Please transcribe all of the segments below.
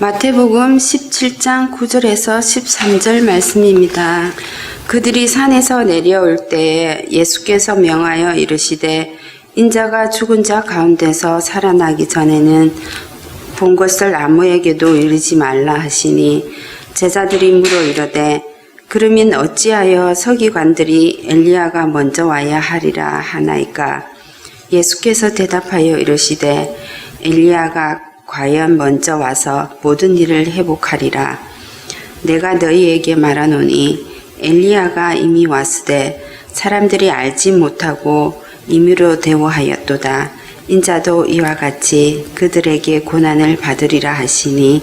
마태복음 17장 9절에서 13절 말씀입니다. 그들이 산에서 내려올 때에 예수께서 명하여 이르시되 인자가 죽은 자 가운데서 살아나기 전에는 본 것을 아무에게도 이르지 말라 하시니 제자들이 물어 이르되 그러면 어찌하여 서기관들이 엘리야가 먼저 와야 하리라 하나이까? 예수께서 대답하여 이르시되 엘리야가 과연 먼저 와서 모든 일을 회복하리라. 내가 너희에게 말하노니 엘리야가 이미 왔으되 사람들이 알지 못하고 임의로 대우하였도다. 인자도 이와 같이 그들에게 고난을 받으리라 하시니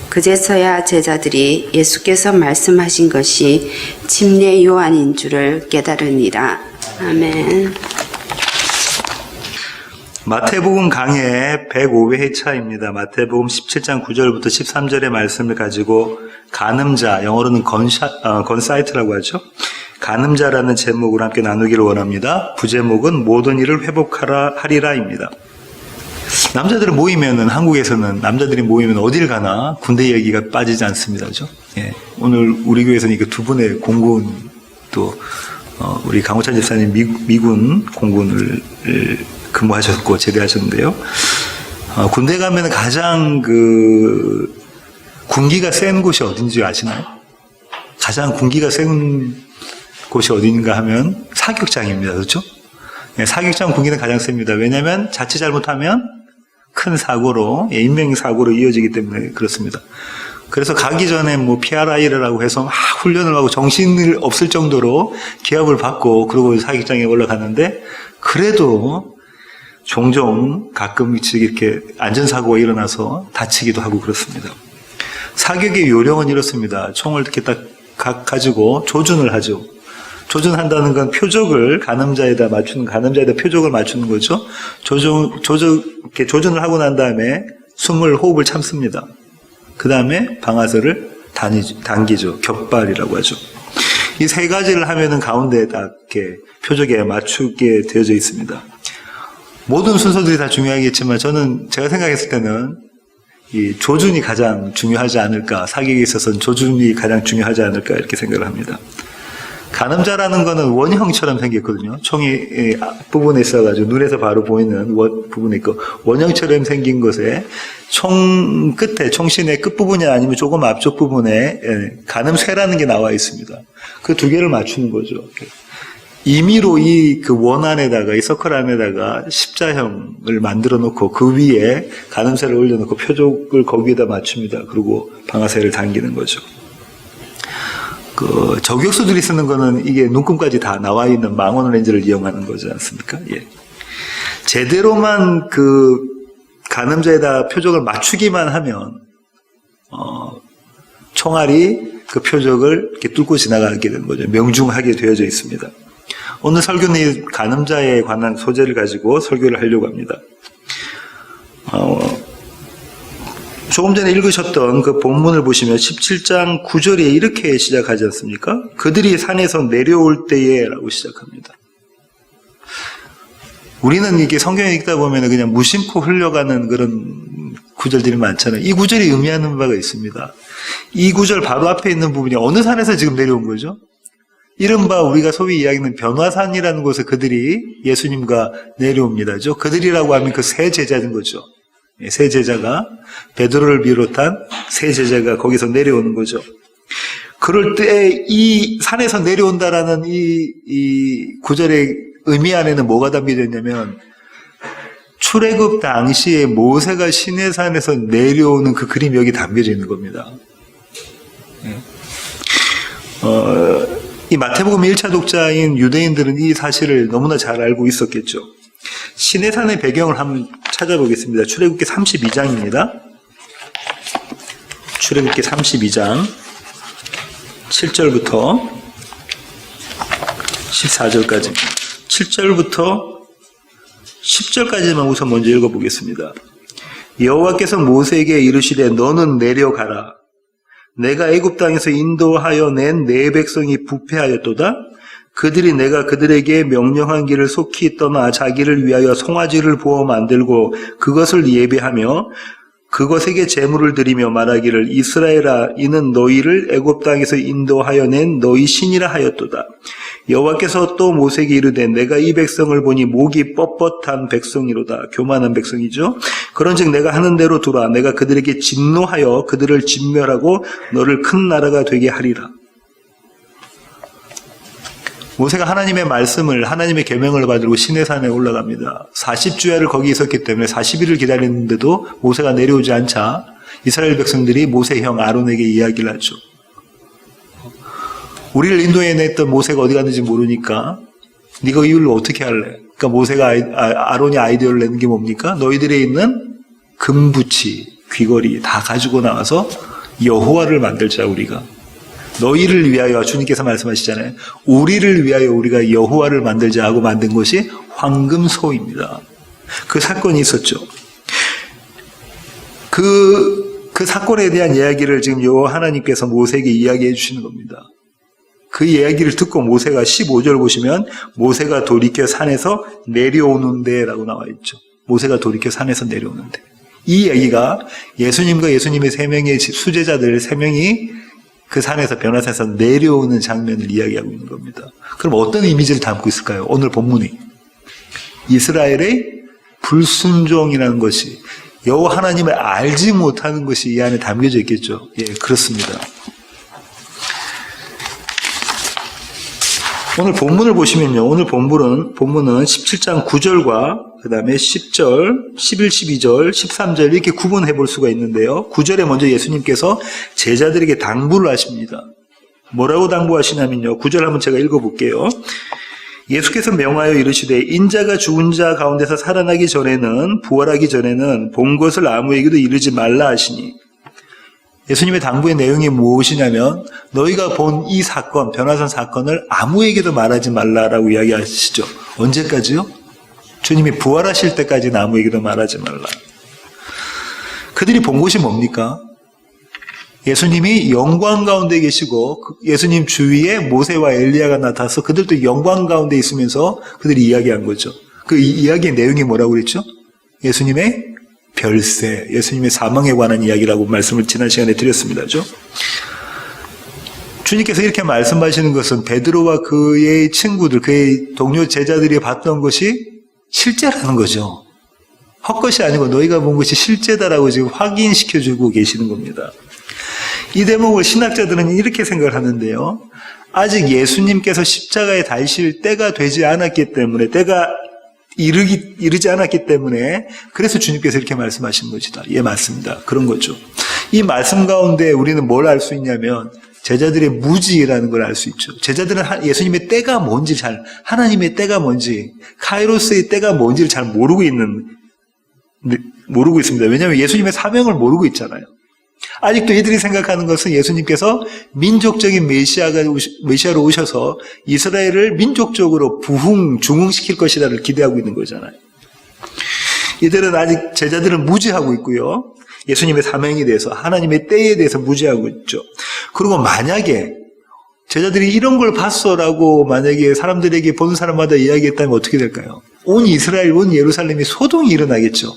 그제서야 제자들이 예수께서 말씀하신 것이 침례 요한인 줄을 깨달으니라. 아멘. 마태복음 강의 105회차입니다. 마태복음 17장 9절부터 13절의 말씀을 가지고 간음자, 영어로는 건사이트라고 하죠. 간음자라는 제목으로 함께 나누기를 원합니다. 부제목은 모든 일을 회복하리라입니다. 남자들은 모이면은, 한국에서는 남자들이 모이면 어딜 가나 군대 얘기가 빠지지 않습니다. 그죠? 예. 오늘 우리 교회에서는 두 분의 공군, 또, 우리 강호찬 집사님 미군 공군을 근무하셨고 제대하셨는데요. 군대 가면 가장 군기가 센 곳이 어딘지 아시나요? 가장 군기가 센 곳이 어딘가 하면 사격장입니다. 그렇죠? 네, 사격장 군기는 가장 셉니다. 왜냐하면 자칫 잘못하면 큰 사고로, 인명사고로 이어지기 때문에 그렇습니다. 그래서 가기 전에 PRI라고 해서 막 훈련을 하고 정신을 없을 정도로 기합을 받고 그러고 사격장에 올라가는데 그래도 종종 가끔씩 이렇게 안전사고가 일어나서 다치기도 하고 그렇습니다. 사격의 요령은 이렇습니다. 총을 이렇게 딱 가지고 조준을 하죠. 조준한다는 건 표적을 간음자에다 표적을 맞추는 거죠. 이렇게 조준을 하고 난 다음에 호흡을 참습니다. 그 다음에 방아쇠를 당기죠. 격발이라고 하죠. 이 세 가지를 하면은 가운데에 딱 이렇게 표적에 맞추게 되어져 있습니다. 모든 순서들이 다 중요하겠지만 제가 생각했을 때는 이 조준이 가장 중요하지 않을까, 사격에 있어서는 조준이 가장 중요하지 않을까 이렇게 생각을 합니다. 간음자라는 거는 원형처럼 생겼거든요. 총이 앞부분에 있어가지고 눈에서 바로 보이는 부분에 있고 원형처럼 생긴 것에 총 끝에, 총신의 끝부분이 아니면 조금 앞쪽 부분에 간음쇠라는 게 나와 있습니다. 그 두 개를 맞추는 거죠. 임의로 이 원 안에다가, 이 서클 안에다가 십자형을 만들어 놓고 그 위에 간음쇠를 올려놓고 표적을 거기에다 맞춥니다. 그리고 방아쇠를 당기는 거죠. 저격수들이 쓰는 거는 이게 눈금까지 다 나와 있는 망원 렌즈를 이용하는 거지 않습니까? 예. 제대로만 간음자에다 표적을 맞추기만 하면, 총알이 그 표적을 이렇게 뚫고 지나가게 되는 거죠. 명중하게 되어져 있습니다. 오늘 설교는 이 간음자에 관한 소재를 가지고 설교를 하려고 합니다. 조금 전에 읽으셨던 그 본문을 보시면 17장 9절에 이렇게 시작하지 않습니까? 그들이 산에서 내려올 때에 라고 시작합니다. 우리는 이게 성경을 읽다 보면 그냥 무심코 흘려가는 그런 구절들이 많잖아요. 이 구절이 의미하는 바가 있습니다. 이 구절 바로 앞에 있는 부분이 어느 산에서 지금 내려온 거죠? 이른바 우리가 소위 이야기하는 변화산이라는 곳에 그들이 예수님과 내려옵니다. 그들이라고 하면 그 세 제자인 거죠. 세 제자가, 베드로를 비롯한 세 제자가 거기서 내려오는 거죠. 그럴 때 이 산에서 내려온다라는 이 구절의 의미 안에는 뭐가 담겨져 있냐면 출애굽 당시에 모세가 시내산에서 내려오는 그 그림이 여기 담겨져 있는 겁니다. 이 마태복음 1차 독자인 유대인들은 이 사실을 너무나 잘 알고 있었겠죠. 시내산의 배경을 한번 찾아보겠습니다. 출애굽기 32장입니다. 출애굽기 32장 7절부터 14절까지 7절부터 10절까지만 우선 먼저 읽어보겠습니다. 여호와께서 모세에게 이르시되 너는 내려가라. 내가 애굽 땅에서 인도하여 낸 내 백성이 부패하였도다. 그들이 내가 그들에게 명령한 길을 속히 떠나 자기를 위하여 송아지를 부어 만들고 그것을 예배하며 그것에게 제물을 드리며 말하기를 이스라엘아 이는 너희를 애굽 땅에서 인도하여 낸 너희 신이라 하였도다. 여호와께서 또 모세에게 이르되 내가 이 백성을 보니 목이 뻣뻣한 백성이로다. 교만한 백성이죠. 그런즉 내가 하는 대로 두라. 내가 그들에게 진노하여 그들을 진멸하고 너를 큰 나라가 되게 하리라. 모세가 하나님의 말씀을, 하나님의 계명을 받들고 시내산에 올라갑니다. 40주야를 거기 있었기 때문에 40일을 기다렸는데도 모세가 내려오지 않자 이스라엘 백성들이 모세 형 아론에게 이야기를 하죠. 우리를 인도해냈던 모세가 어디 갔는지 모르니까 네가 이 일로 어떻게 할래? 그러니까 모세가 아론이 아이디어를 내는 게 뭡니까? 너희들에 있는 금부치, 귀걸이 다 가지고 나와서 여호와를 만들자 우리가. 너희를 위하여 주님께서 말씀하시잖아요. 우리를 위하여 우리가 여호와를 만들자 하고 만든 것이 황금소입니다. 그 사건이 있었죠. 그 사건에 대한 이야기를 지금 여호와 하나님께서 모세에게 이야기해 주시는 겁니다. 그 이야기를 듣고 모세가 15절 보시면 모세가 돌이켜 산에서 내려오는데 라고 나와 있죠. 모세가 돌이켜 산에서 내려오는데. 이 얘기가 예수님과 예수님의 3명의 수제자들 3명이 그 산에서 변화산에서 내려오는 장면을 이야기하고 있는 겁니다. 그럼 어떤 이미지를 담고 있을까요? 오늘 본문이 이스라엘의 불순종이라는 것이 여호와 하나님을 알지 못하는 것이 이 안에 담겨져 있겠죠. 예, 그렇습니다. 오늘 본문을 보시면요. 오늘 본문은 17장 9절과 그 다음에 10절, 11, 12절, 13절 이렇게 구분해 볼 수가 있는데요. 9절에 먼저 예수님께서 제자들에게 당부를 하십니다. 뭐라고 당부하시냐면요. 9절 한번 제가 읽어볼게요. 예수께서 명하여 이르시되 인자가 죽은 자 가운데서 살아나기 전에는 부활하기 전에는 본 것을 아무에게도 이르지 말라 하시니 예수님의 당부의 내용이 무엇이냐면 너희가 본 이 사건, 변화산 사건을 아무에게도 말하지 말라라고 이야기하시죠. 언제까지요? 주님이 부활하실 때까지는 아무에게도 말하지 말라. 그들이 본 것이 뭡니까? 예수님이 영광 가운데 계시고 예수님 주위에 모세와 엘리야가 나타나서 그들도 영광 가운데 있으면서 그들이 이야기한 거죠. 그 이야기의 내용이 뭐라고 그랬죠? 예수님의 별세, 예수님의 사망에 관한 이야기라고 말씀을 지난 시간에 드렸습니다. 주님께서 이렇게 말씀하시는 것은 베드로와 그의 친구들, 그의 동료 제자들이 봤던 것이 실제라는 거죠. 헛것이 아니고 너희가 본 것이 실제다라고 지금 확인시켜주고 계시는 겁니다. 이 대목을 신학자들은 이렇게 생각을 하는데요. 아직 예수님께서 십자가에 달리실 때가 되지 않았기 때문에, 때가 이르지 않았기 때문에 그래서 주님께서 이렇게 말씀하신 것이다. 예, 맞습니다. 그런 거죠. 이 말씀 가운데 우리는 뭘 알 수 있냐면 제자들의 무지라는 걸 알 수 있죠. 제자들은 예수님의 때가 뭔지 하나님의 때가 뭔지, 카이로스의 때가 뭔지를 잘 모르고 있습니다. 왜냐하면 예수님의 사명을 모르고 있잖아요. 아직도 이들이 생각하는 것은 예수님께서 민족적인 메시아로 오셔서 이스라엘을 민족적으로 중흥시킬 것이라를 기대하고 있는 거잖아요. 이들은 아직 제자들은 무지하고 있고요. 예수님의 사명에 대해서, 하나님의 때에 대해서 무지하고 있죠. 그리고 만약에 제자들이 이런 걸 봤어라고 만약에 사람들에게 보는 사람마다 이야기했다면 어떻게 될까요? 온 이스라엘, 온 예루살렘이 소동이 일어나겠죠.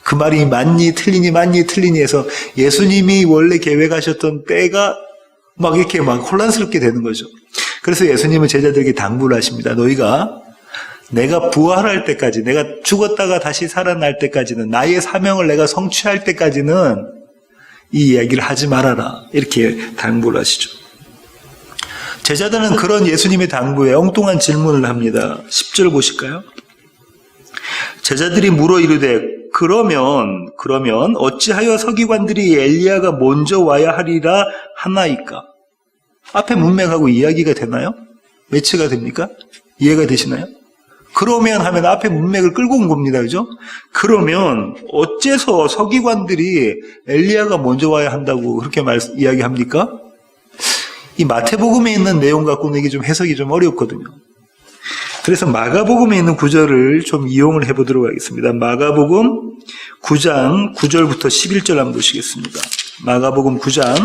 그 말이 맞니 틀리니 해서 예수님이 원래 계획하셨던 때가 막 이렇게 막 혼란스럽게 되는 거죠. 그래서 예수님은 제자들에게 당부를 하십니다. 너희가 내가 부활할 때까지, 내가 죽었다가 다시 살아날 때까지는, 나의 사명을 내가 성취할 때까지는 이 이야기를 하지 말아라. 이렇게 당부를 하시죠. 제자들은 그런 예수님의 당부에 엉뚱한 질문을 합니다. 10절 보실까요? 제자들이 물어 이르되 그러면 어찌하여 서기관들이 엘리야가 먼저 와야 하리라 하나이까? 앞에 문맥하고 이야기가 되나요? 매치가 됩니까? 이해가 되시나요? 그러면 하면 앞에 문맥을 끌고 온 겁니다. 그죠? 그러면 어째서 서기관들이 엘리야가 먼저 와야 한다고 그렇게 이야기합니까? 이 마태복음에 있는 내용 갖고는 이게 좀 해석이 좀 어렵거든요. 그래서 마가복음에 있는 구절을 좀 이용을 해보도록 하겠습니다. 마가복음 9장 9절부터 11절 한번 보시겠습니다. 마가복음 9장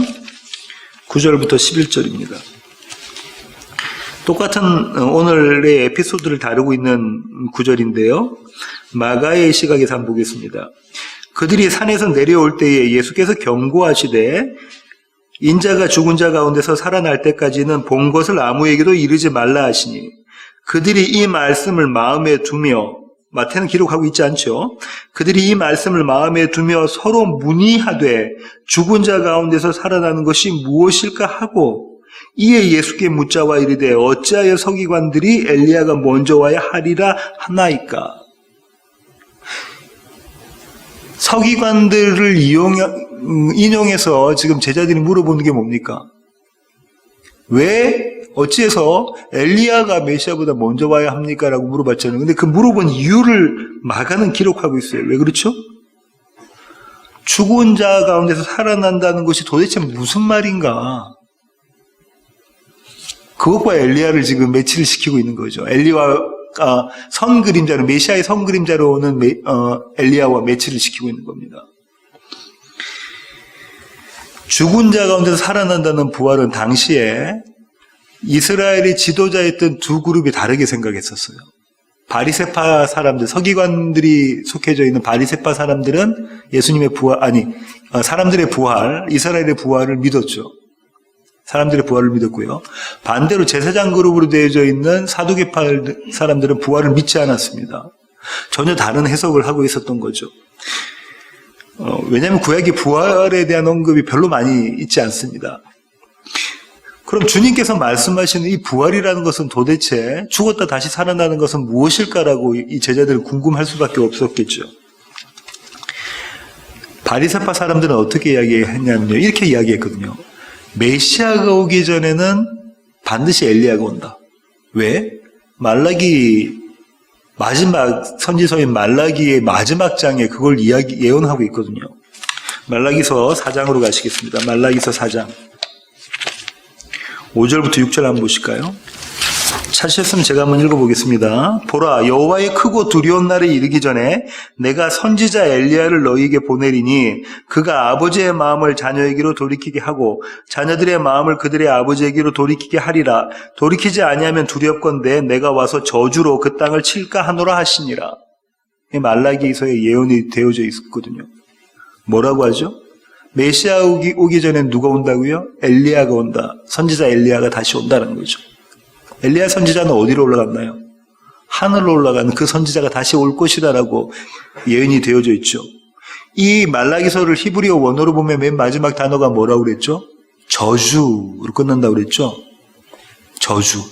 9절부터 11절입니다. 똑같은 오늘의 에피소드를 다루고 있는 구절인데요. 마가의 시각에서 한번 보겠습니다. 그들이 산에서 내려올 때에 예수께서 경고하시되 인자가 죽은 자 가운데서 살아날 때까지는 본 것을 아무에게도 이르지 말라 하시니 그들이 이 말씀을 마음에 두며 마태는 기록하고 있지 않죠. 그들이 이 말씀을 마음에 두며 서로 문의하되 죽은 자 가운데서 살아나는 것이 무엇일까 하고 이에 예수께 묻자와 이르되 어찌하여 서기관들이 엘리야가 먼저 와야 하리라 하나이까. 서기관들을 인용해서 지금 제자들이 물어보는 게 뭡니까? 왜 어찌해서 엘리야가 메시아보다 먼저 와야 합니까? 라고 물어봤잖아요. 근데 그 물어본 이유를 마가는 기록하고 있어요. 왜 그렇죠? 죽은 자 가운데서 살아난다는 것이 도대체 무슨 말인가? 그것과 엘리야를 지금 매치를 시키고 있는 거죠. 엘리야와 선그림자로, 메시아의 선그림자로 오는 엘리야와 매치를 시키고 있는 겁니다. 죽은 자 가운데서 살아난다는 부활은 당시에 이스라엘의 지도자였던 두 그룹이 다르게 생각했었어요. 바리새파 사람들, 서기관들이 속해져 있는 바리새파 사람들은 예수님의 사람들의 부활, 이스라엘의 부활을 믿었죠. 사람들의 부활을 믿었고요. 반대로 제사장 그룹으로 되어져 있는 사두개파 사람들은 부활을 믿지 않았습니다. 전혀 다른 해석을 하고 있었던 거죠. 왜냐하면 구약이 부활에 대한 언급이 별로 많이 있지 않습니다. 그럼 주님께서 말씀하시는 이 부활이라는 것은 도대체 죽었다 다시 살아나는 것은 무엇일까라고 이 제자들은 궁금할 수밖에 없었겠죠. 바리새파 사람들은 어떻게 이야기했냐면요. 이렇게 이야기했거든요. 메시아가 오기 전에는 반드시 엘리야가 온다. 왜? 말라기 마지막 선지서인 말라기의 마지막 장에 그걸 예언하고 있거든요. 말라기서 4장으로 가시겠습니다. 말라기서 4장 5절부터 6절 한번 보실까요? 찾으셨으면 제가 한번 읽어보겠습니다. 보라, 여호와의 크고 두려운 날에 이르기 전에 내가 선지자 엘리야를 너희에게 보내리니 그가 아버지의 마음을 자녀에게로 돌이키게 하고 자녀들의 마음을 그들의 아버지에게로 돌이키게 하리라. 돌이키지 아니하면 두렵건대 내가 와서 저주로 그 땅을 칠까 하노라 하시니라. 이 말라기서의 예언이 되어져 있거든요. 뭐라고 하죠? 메시아 오기 전에 누가 온다고요? 엘리야가 온다. 선지자 엘리야가 다시 온다는 거죠. 엘리야 선지자는 어디로 올라갔나요? 하늘로 올라가는 그 선지자가 다시 올 것이다라고 예언이 되어져 있죠. 이 말라기서를 히브리어 원어로 보면 맨 마지막 단어가 뭐라고 그랬죠? 저주로 끝난다고 그랬죠? 저주.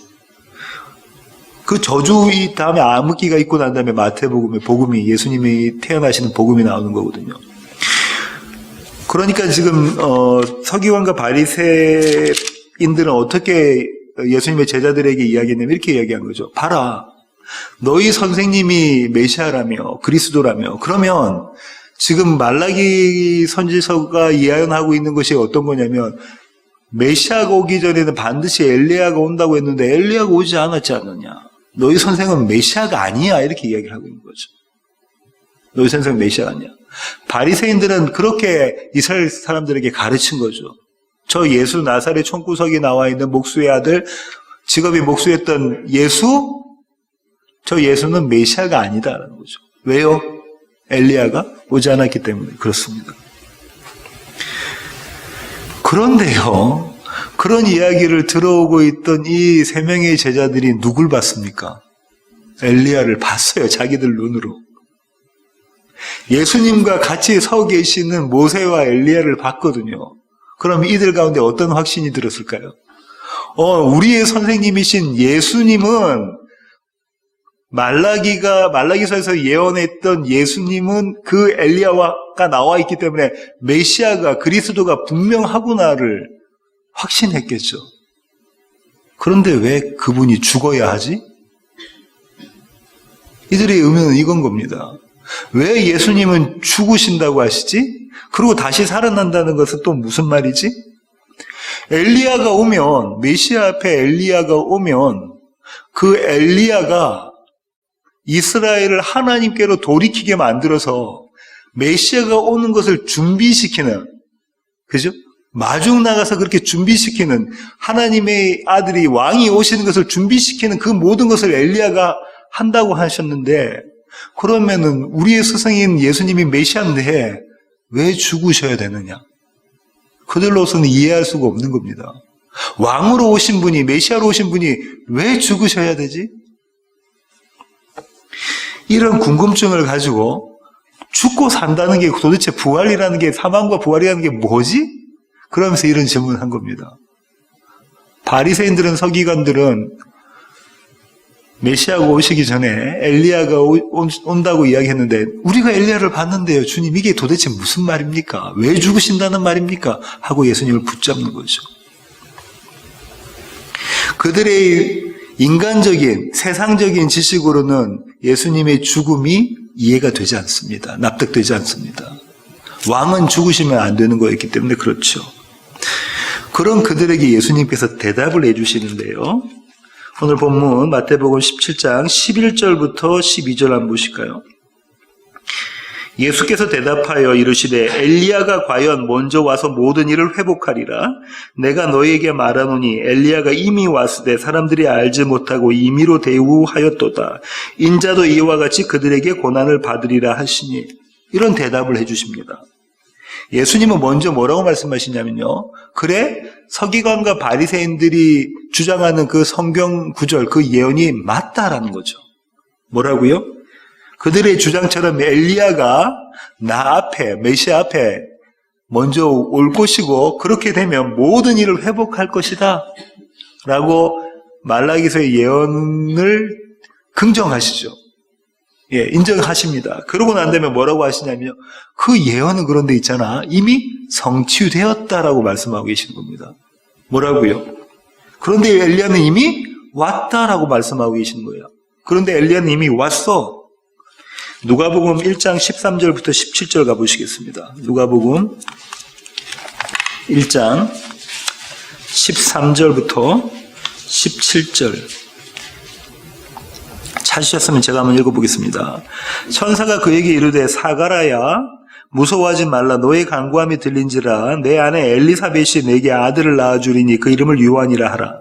그 저주 이 다음에 암흑기가 있고 난 다음에 마태복음에 복음이 예수님이 태어나시는 복음이 나오는 거거든요. 그러니까 지금 서기관과 바리새인들은 어떻게 예수님의 제자들에게 이야기했냐면 이렇게 이야기한 거죠. 봐라, 너희 선생님이 메시아라며 그리스도라며 그러면 지금 말라기 선지서가 예언하고 있는 것이 어떤 거냐면 메시아가 오기 전에는 반드시 엘리야가 온다고 했는데 엘리야가 오지 않았지 않느냐. 너희 선생은 메시아가 아니야 이렇게 이야기를 하고 있는 거죠. 너희 선생은 메시아가 아니야. 바리새인들은 그렇게 이스라엘 사람들에게 가르친 거죠. 저 예수 나사렛 총구석에 나와 있는 목수의 아들, 직업이 목수였던 예수, 저 예수는 메시아가 아니다라는 거죠. 왜요? 엘리야가 오지 않았기 때문에 그렇습니다. 그런데요, 그런 이야기를 들어오고 있던 이 세 명의 제자들이 누굴 봤습니까? 엘리야를 봤어요. 자기들 눈으로. 예수님과 같이 서 계시는 모세와 엘리야를 봤거든요. 그럼 이들 가운데 어떤 확신이 들었을까요? 우리의 선생님이신 예수님은 말라기서에서 예언했던 예수님은 그 엘리야가 나와 있기 때문에 메시아가 그리스도가 분명하구나를 확신했겠죠. 그런데 왜 그분이 죽어야 하지? 이들의 의문은 이건 겁니다. 왜 예수님은 죽으신다고 하시지? 그리고 다시 살아난다는 것은 또 무슨 말이지? 엘리야가 오면, 메시아 앞에 엘리야가 오면 그 엘리야가 이스라엘을 하나님께로 돌이키게 만들어서 메시아가 오는 것을 준비시키는, 그죠? 마중 나가서 그렇게 준비시키는, 하나님의 아들이 왕이 오시는 것을 준비시키는 그 모든 것을 엘리야가 한다고 하셨는데 그러면은 우리의 스승인 예수님이 메시아인데 왜 죽으셔야 되느냐? 그들로서는 이해할 수가 없는 겁니다. 왕으로 오신 분이, 메시아로 오신 분이 왜 죽으셔야 되지? 이런 궁금증을 가지고 죽고 산다는 게 도대체 부활이라는 게, 사망과 부활이라는 게 뭐지? 그러면서 이런 질문을 한 겁니다. 바리새인들은, 서기관들은 메시아가 오시기 전에 엘리야가 온다고 이야기했는데, 우리가 엘리야를 봤는데요, 주님, 이게 도대체 무슨 말입니까? 왜 죽으신다는 말입니까? 하고 예수님을 붙잡는 거죠. 그들의 인간적인, 세상적인 지식으로는 예수님의 죽음이 이해가 되지 않습니다. 납득되지 않습니다. 왕은 죽으시면 안 되는 거였기 때문에 그렇죠. 그런 그들에게 예수님께서 대답을 해주시는데요. 오늘 본문 마태복음 17장 11절부터 12절 한번 보실까요? 예수께서 대답하여 이르시되 엘리야가 과연 먼저 와서 모든 일을 회복하리라. 내가 너희에게 말하노니 엘리야가 이미 왔으되 사람들이 알지 못하고 임의로 대우하였도다. 인자도 이와 같이 그들에게 고난을 받으리라 하시니, 이런 대답을 해주십니다. 예수님은 먼저 뭐라고 말씀하시냐면요, 그래, 서기관과 바리새인들이 주장하는 그 성경 구절, 그 예언이 맞다라는 거죠. 뭐라고요? 그들의 주장처럼 엘리야가 나 앞에, 메시아 앞에 먼저 올 것이고, 그렇게 되면 모든 일을 회복할 것이다 라고 말라기서의 예언을 긍정하시죠. 예, 인정하십니다. 그러고 난 다음에 뭐라고 하시냐면요, 그 예언은 그런데 있잖아, 이미 성취되었다라고 말씀하고 계시는 겁니다. 뭐라고요? 그런데 엘리야는 이미 왔다라고 말씀하고 계시는 거예요. 그런데 엘리야는 이미 왔어. 누가복음 1장 13절부터 17절 가보시겠습니다. 누가복음 1장 13절부터 17절. 찾으셨으면 제가 한번 읽어보겠습니다. 천사가 그에게 이르되 사가라야 무서워하지 말라. 너의 간구함이 들린지라. 내 아내 엘리사벳이 내게 아들을 낳아주리니 그 이름을 요한이라 하라.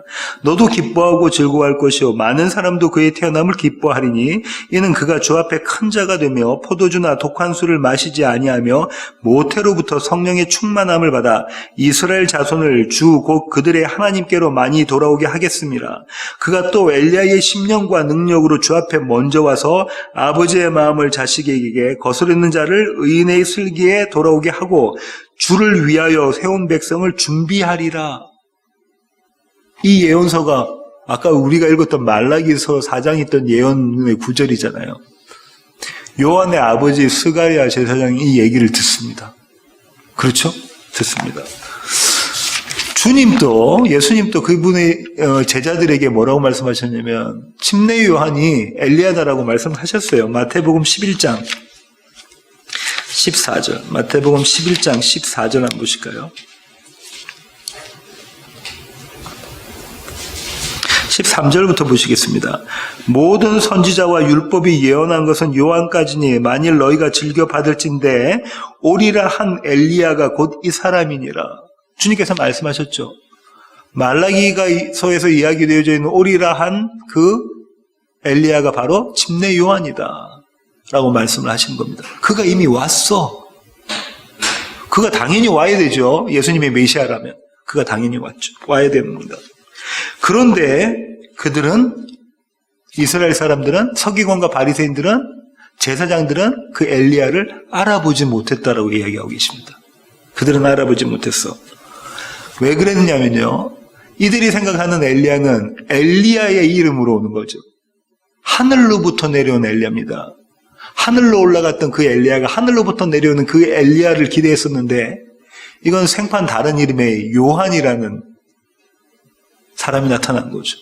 너도 기뻐하고 즐거워할 것이요 많은 사람도 그의 태어남을 기뻐하리니 이는 그가 주 앞에 큰 자가 되며 포도주나 독한 술을 마시지 아니하며 모태로부터 성령의 충만함을 받아 이스라엘 자손을 주 곧 그들의 하나님께로 많이 돌아오게 하겠습니다. 그가 또 엘리야의 심령과 능력으로 주 앞에 먼저 와서 아버지의 마음을 자식에게 거스르는 자를 의인의 슬기에 돌아오게 하고 주를 위하여 세운 백성을 준비하리라. 이 예언서가 아까 우리가 읽었던 말라기서 4장에 있던 예언의 구절이잖아요. 요한의 아버지 스가랴 제사장이 이 얘기를 듣습니다. 그렇죠? 듣습니다. 주님도, 예수님도 그분의 제자들에게 뭐라고 말씀하셨냐면 침례 요한이 엘리야다라고 말씀하셨어요. 마태복음 11장 14절. 마태복음 11장 14절 한번 보실까요? 13절부터 보시겠습니다. 모든 선지자와 율법이 예언한 것은 요한까지니 만일 너희가 즐겨 받을진대 오리라 한 엘리야가 곧 이 사람이니라. 주님께서 말씀하셨죠. 말라기서에서 이야기되어져 있는 오리라 한 그 엘리야가 바로 침례 요한이다 라고 말씀을 하시는 겁니다. 그가 이미 왔어. 그가 당연히 와야 되죠. 예수님의 메시아라면 그가 당연히 왔죠. 와야 됩니다. 그런데 그들은, 이스라엘 사람들은, 서기관과 바리새인들은, 제사장들은 그 엘리야를 알아보지 못했다라고 이야기하고 계십니다. 그들은 알아보지 못했어. 왜 그랬냐면요, 이들이 생각하는 엘리야는 엘리야의 이름으로 오는 거죠. 하늘로부터 내려온 엘리야입니다. 하늘로 올라갔던 그 엘리야가 하늘로부터 내려오는 그 엘리야를 기대했었는데, 이건 생판 다른 이름의 요한이라는 사람이 나타난 거죠.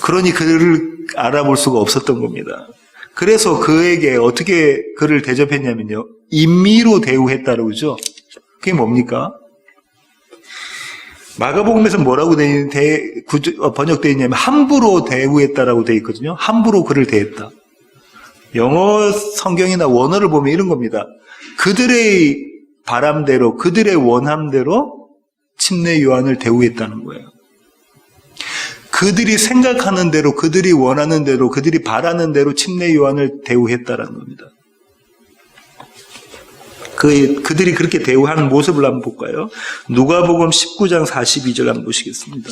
그러니 그를 알아볼 수가 없었던 겁니다. 그래서 그에게 어떻게 그를 대접했냐면요, 임의로 대우했다고 그러죠. 그게 뭡니까? 마가복음에서 뭐라고 번역되어 있냐면 함부로 대우했다라고 되어 있거든요. 함부로 그를 대했다. 영어 성경이나 원어를 보면 이런 겁니다. 그들의 바람대로, 그들의 원함대로 침례 요한을 대우했다는 거예요. 그들이 생각하는 대로, 그들이 원하는 대로, 그들이 바라는 대로 침례 요한을 대우했다라는 겁니다. 그들이 그렇게 대우하는 모습을 한번 볼까요? 누가복음 19장 42절 한번 보시겠습니다.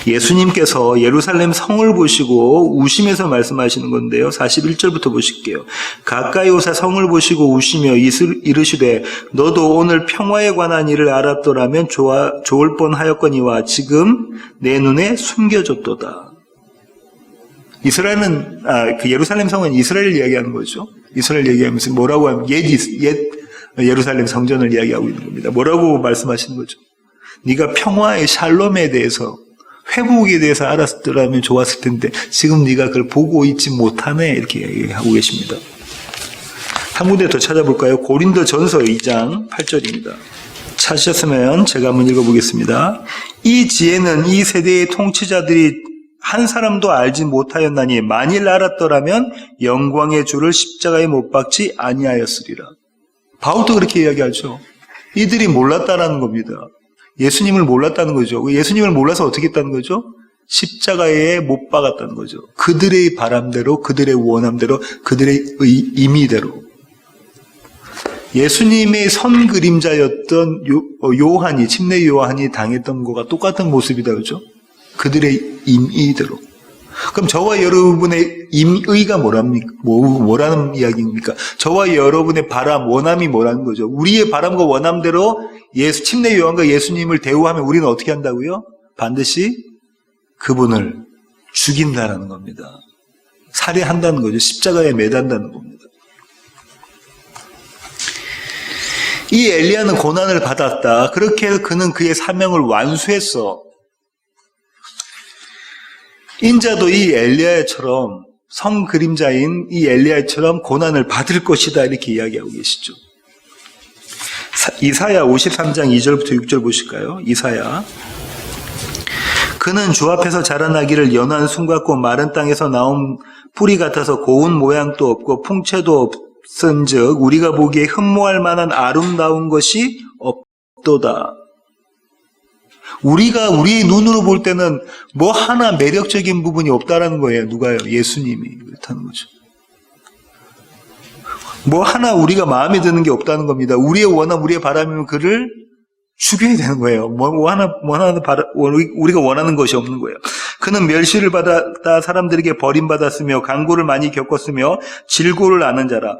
예수님께서 예루살렘 성을 보시고 우시면서 말씀하시는 건데요. 41절부터 보실게요. 가까이 오사 성을 보시고 우시며 이르시되 너도 오늘 평화에 관한 일을 알았더라면 좋을 뻔하였거니와 지금 내 눈에 숨겨졌도다. 이스라엘은 그 예루살렘 성은 이스라엘을 이야기하는 거죠. 이스라엘 얘기하면서 뭐라고 하면 옛 예루살렘 성전을 이야기하고 있는 겁니다. 뭐라고 말씀하시는 거죠? 네가 평화의 샬롬에 대해서 회복에 대해서 알았더라면 좋았을 텐데 지금 네가 그걸 보고 있지 못하네 이렇게 얘기하고 계십니다. 한 군데 더 찾아볼까요? 고린도전서 2장 8절입니다. 찾으셨으면 제가 한번 읽어보겠습니다. 이 지혜는 이 세대의 통치자들이 한 사람도 알지 못하였나니 만일 알았더라면 영광의 주를 십자가에 못 박지 아니하였으리라. 바울도 그렇게 이야기하죠. 이들이 몰랐다라는 겁니다. 예수님을 몰랐다는 거죠. 예수님을 몰라서 어떻게 했다는 거죠? 십자가에 못 박았다는 거죠. 그들의 바람대로, 그들의 원함대로, 그들의 임의대로. 예수님의 선 그림자였던 요한이, 침례 요한이 당했던 것과 똑같은 모습이다, 그죠? 그들의 임의대로. 그럼 저와 여러분의 임의가 뭐라는 이야기입니까? 저와 여러분의 바람, 원함이 뭐라는 거죠? 우리의 바람과 원함대로 침례 요한과 예수님을 대우하면 우리는 어떻게 한다고요? 반드시 그분을 죽인다라는 겁니다. 살해한다는 거죠. 십자가에 매단다는 겁니다. 이 엘리야는 고난을 받았다. 그렇게 해서 그는 그의 사명을 완수했어. 인자도 이 엘리야처럼 성 그림자인 이 엘리야처럼 고난을 받을 것이다 이렇게 이야기하고 계시죠. 이사야 53장 2절부터 6절 보실까요? 이사야. 그는 주 앞에서 자라나기를 연한 순 같고 마른 땅에서 나온 뿌리 같아서 고운 모양도 없고 풍채도 없은즉 우리가 보기에 흠모할 만한 아름다운 것이 없도다. 우리가 우리의 눈으로 볼 때는 뭐 하나 매력적인 부분이 없다라는 거예요. 누가요? 예수님이 그렇다는 거죠. 뭐 하나 우리가 마음에 드는 게 없다는 겁니다. 우리의 원함, 우리의 바람이면 그를 죽여야 되는 거예요. 우리가 원하는 것이 없는 거예요. 그는 멸시를 받았다 사람들에게 버림받았으며 강고를 많이 겪었으며 질고를 아는 자라.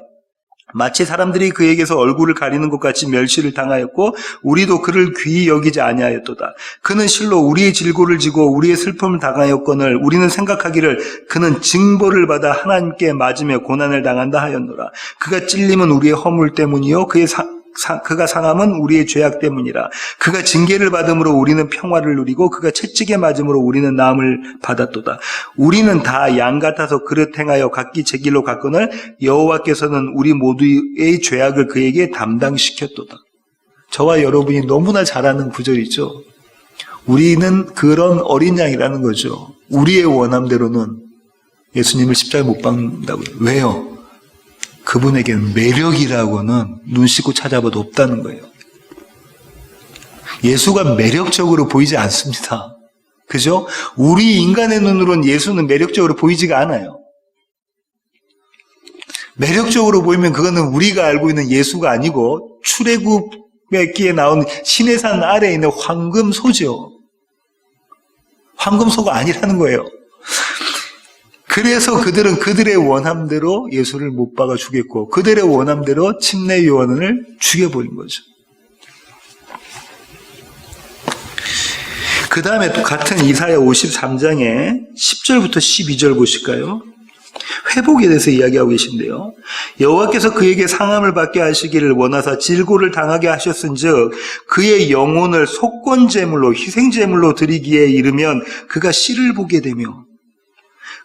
마치 사람들이 그에게서 얼굴을 가리는 것 같이 멸시를 당하였고 우리도 그를 귀히 여기지 아니하였도다. 그는 실로 우리의 질고를 지고 우리의 슬픔을 당하였거늘 우리는 생각하기를 그는 징벌을 받아 하나님께 맞으며 고난을 당한다 하였노라. 그가 찔림은 우리의 허물 때문이요 그가 상함은 우리의 죄악 때문이라. 그가 징계를 받음으로 우리는 평화를 누리고 그가 채찍에 맞음으로 우리는 나음을 받았도다. 우리는 다 양 같아서 그릇 행하여 각기 제 길로 갔거늘 여호와께서는 우리 모두의 죄악을 그에게 담당시켰도다. 저와 여러분이 너무나 잘 아는 구절이죠. 우리는 그런 어린 양이라는 거죠. 우리의 원함대로는 예수님을 십자가에 못 박는다고요. 왜요? 그분에게는 매력이라고는 눈 씻고 찾아봐도 없다는 거예요. 예수가 매력적으로 보이지 않습니다. 그죠? 우리 인간의 눈으로는 예수는 매력적으로 보이지가 않아요. 매력적으로 보이면 그거는 우리가 알고 있는 예수가 아니고 출애굽기에 나온 시내산 아래에 있는 황금소죠. 황금소가 아니라는 거예요. 그래서 그들은 그들의 원함대로 예수를 못 박아 죽였고 그들의 원함대로 침례 요한을 죽여버린 거죠. 그 다음에 또 같은 이사야 53장에 10절부터 12절 보실까요? 회복에 대해서 이야기하고 계신데요. 여호와께서 그에게 상함을 받게 하시기를 원하사 질고를 당하게 하셨은즉 그의 영혼을 속건제물로 희생제물로 드리기에 이르면 그가 씨를 보게 되며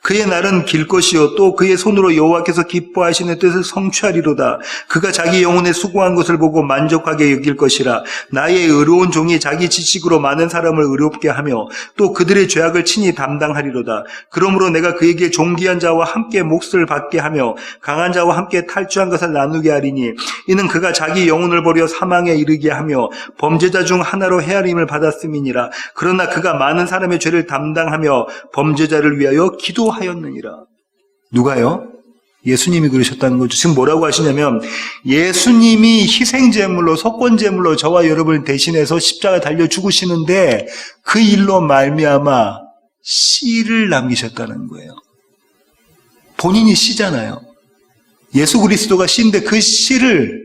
그의 날은 길 것이요 또 그의 손으로 여호와께서 기뻐하시는 뜻을 성취하리로다. 그가 자기 영혼에 수고한 것을 보고 만족하게 여길 것이라. 나의 의로운 종이 자기 지식으로 많은 사람을 의롭게 하며 또 그들의 죄악을 친히 담당하리로다. 그러므로 내가 그에게 존귀한 자와 함께 몫을 받게 하며 강한 자와 함께 탈주한 것을 나누게 하리니 이는 그가 자기 영혼을 버려 사망에 이르게 하며 범죄자 중 하나로 헤아림을 받았음이니라. 그러나 그가 많은 사람의 죄를 담당하며 범죄자를 위하여 기도하였느니라. 누가요? 예수님이 그러셨다는 거죠. 지금 뭐라고 하시냐면 예수님이 희생제물로 속건제물로 저와 여러분을 대신해서 십자가 달려 죽으시는데 그 일로 말미암아 씨를 남기셨다는 거예요. 본인이 씨잖아요. 예수 그리스도가 씨인데 그 씨를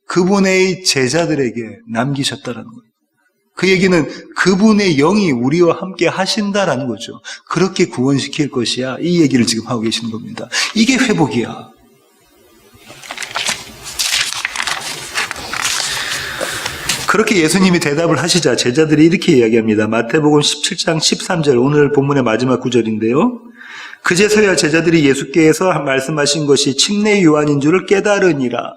그분의 제자들에게 남기셨다는 거예요. 그 얘기는 그분의 영이 우리와 함께 하신다라는 거죠. 그렇게 구원시킬 것이야. 이 얘기를 지금 하고 계시는 겁니다. 이게 회복이야. 그렇게 예수님이 대답을 하시자 제자들이 이렇게 이야기합니다. 마태복음 17장 13절 오늘 본문의 마지막 구절인데요. 그제서야 제자들이 예수께서 말씀하신 것이 침례 요한인 줄을 깨달으니라.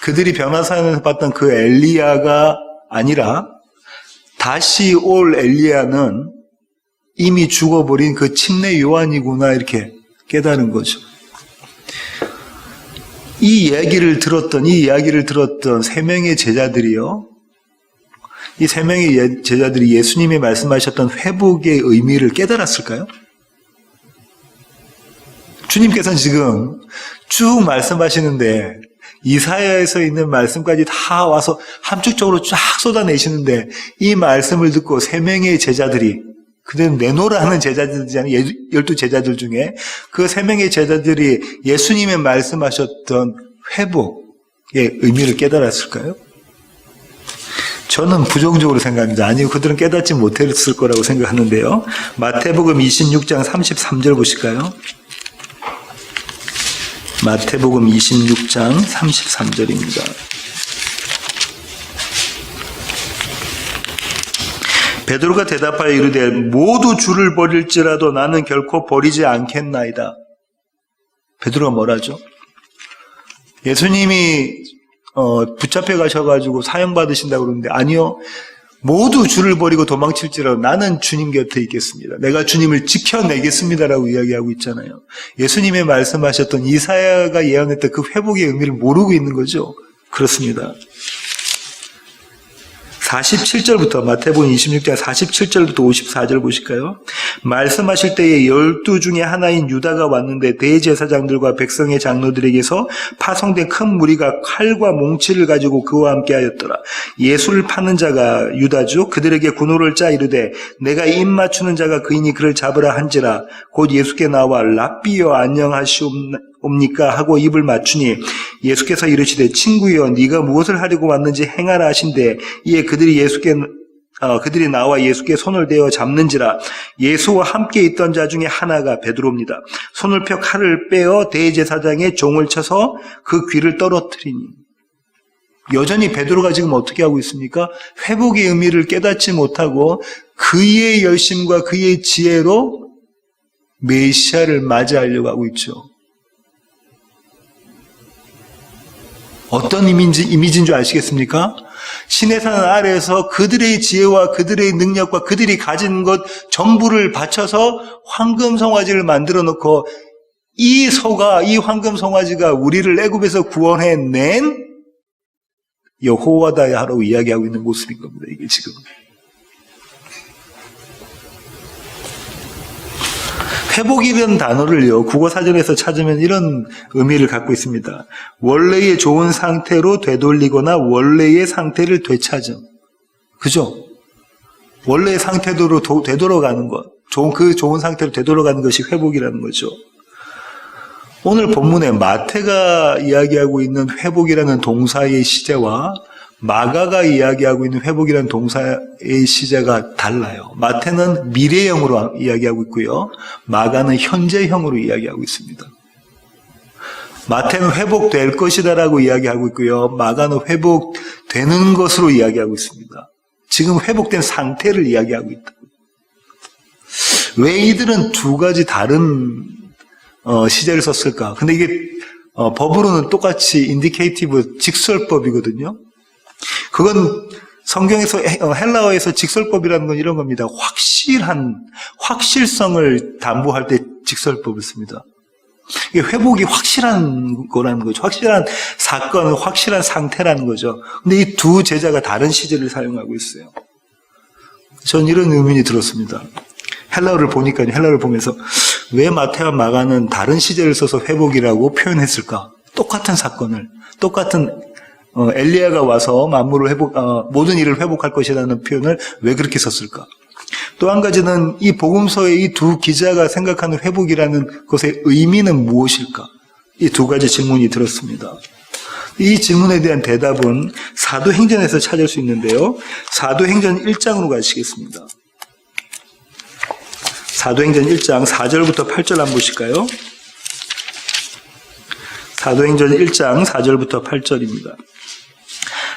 그들이 변화산에서 봤던 그 엘리야가 아니라 다시 올 엘리야는 이미 죽어버린 그 침례 요한이구나 이렇게 깨달은 거죠. 이 이야기를 들었던 세 명의 제자들이요. 이 세 명의 제자들이 예수님이 말씀하셨던 회복의 의미를 깨달았을까요? 주님께서는 지금 쭉 말씀하시는데 이사야에서 있는 말씀까지 다 와서 함축적으로 쫙 쏟아내시는데 이 말씀을 듣고 세 명의 제자들이 그들은 내노라 하는 제자들이잖아요. 12제자들 중에 그 세 명의 제자들이 예수님의 말씀하셨던 회복의 의미를 깨달았을까요? 저는 부정적으로 생각합니다. 아니요, 그들은 깨닫지 못했을 거라고 생각하는데요. 마태복음 26장 33절 보실까요? 마태복음 26장 33절입니다. 베드로가 대답하여 이르되 모두 주를 버릴지라도 나는 결코 버리지 않겠나이다. 베드로가 뭐라죠? 예수님이 붙잡혀 가셔가지고 사형받으신다고 그러는데 아니요. 모두 주를 버리고 도망칠지라도 나는 주님 곁에 있겠습니다. 내가 주님을 지켜내겠습니다라고 이야기하고 있잖아요. 예수님의 말씀하셨던 이사야가 예언했던 그 회복의 의미를 모르고 있는 거죠. 그렇습니다. 47절부터 마태복음 26장 47절부터 54절 보실까요? 말씀하실 때에 12 중에 하나인 유다가 왔는데 대제사장들과 백성의 장로들에게서 파송된 큰 무리가 칼과 몽치를 가지고 그와 함께 하였더라. 예수를 파는 자가 유다죠. 그들에게 군호를 짜 이르되 내가 입 맞추는 자가 그이니 그를 잡으라 한지라. 곧 예수께 나와 랍비여 안녕하시옵니까 하고 입을 맞추니 예수께서 이르시되 친구여 네가 무엇을 하려고 왔는지 행하라 하신대. 이에 그들이 나와 예수께 손을 대어 잡는지라. 예수와 함께 있던 자 중에 하나가 베드로입니다. 손을 펴 칼을 빼어 대제사장의 종을 쳐서 그 귀를 떨어뜨리니. 여전히 베드로가 지금 어떻게 하고 있습니까? 회복의 의미를 깨닫지 못하고 그의 열심과 그의 지혜로 메시아를 맞이하려고 하고 있죠. 어떤 이미지인 줄 아시겠습니까? 시내산 아래에서 그들의 지혜와 그들의 능력과 그들이 가진 것 전부를 바쳐서 황금 송아지를 만들어 놓고 이 황금 송아지가 우리를 애굽에서 구원해낸 여호와다 하라고 이야기하고 있는 모습인 겁니다. 이게 지금. 회복이라는 단어를요, 국어사전에서 찾으면 이런 의미를 갖고 있습니다. 원래의 좋은 상태로 되돌리거나 원래의 상태를 되찾음. 그죠? 원래의 상태로 되돌아가는 것. 그 좋은 상태로 되돌아가는 것이 회복이라는 거죠. 오늘 본문에 마태가 이야기하고 있는 회복이라는 동사의 시제와 마가가 이야기하고 있는 회복이라는 동사의 시제가 달라요. 마태는 미래형으로 이야기하고 있고요. 마가는 현재형으로 이야기하고 있습니다. 마태는 회복될 것이다라고 이야기하고 있고요. 마가는 회복되는 것으로 이야기하고 있습니다. 지금 회복된 상태를 이야기하고 있다. 왜 이들은 두 가지 다른 시제를 썼을까? 근데 이게 법으로는 똑같이 인디케이티브 직설법이거든요. 그건 성경에서 헬라어에서 직설법이라는 건 이런 겁니다. 확실성을 담보할 때 직설법을 씁니다. 이게 회복이 확실한 거라는 거죠. 확실한 사건, 확실한 상태라는 거죠. 근데 이 두 제자가 다른 시제를 사용하고 있어요. 전 이런 의문이 들었습니다. 헬라어를 보니까요. 헬라어를 보면서 왜 마태와 마가는 다른 시제를 써서 회복이라고 표현했을까? 똑같은 사건을, 똑같은 엘리야가 와서 만물을 모든 일을 회복할 것이라는 표현을 왜 그렇게 썼을까? 또 한 가지는 이 복음서의 이 두 기자가 생각하는 회복이라는 것의 의미는 무엇일까? 이 두 가지 질문이 들었습니다. 이 질문에 대한 대답은 사도행전에서 찾을 수 있는데요. 사도행전 1장으로 가시겠습니다. 사도행전 1장 4절부터 8절 한번 보실까요? 사도행전 1장 4절부터 8절입니다.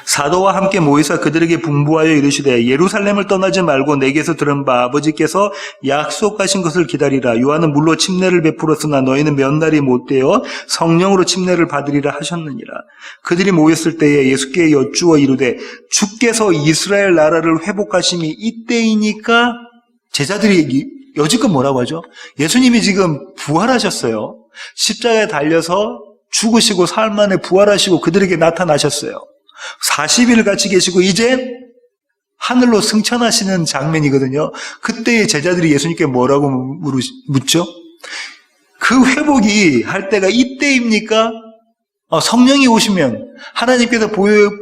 사도와 함께 모이사 그들에게 분부하여 이르시되 예루살렘을 떠나지 말고 내게서 들은 바 아버지께서 약속하신 것을 기다리라. 요한은 물로 침례를 베풀었으나 너희는 몇 날이 못되어 성령으로 침례를 받으리라 하셨느니라. 그들이 모였을 때에 예수께 여쭈어 이르되 주께서 이스라엘 나라를 회복하심이 이때이니까. 제자들이 여지껏 뭐라고 하죠? 예수님이 지금 부활하셨어요. 십자가에 달려서 죽으시고 사흘 만에 부활하시고 그들에게 나타나셨어요. 40일 같이 계시고 이제 하늘로 승천하시는 장면이거든요. 그때의 제자들이 예수님께 뭐라고 묻죠? 그 회복이 할 때가 이때입니까? 성령이 오시면, 하나님께서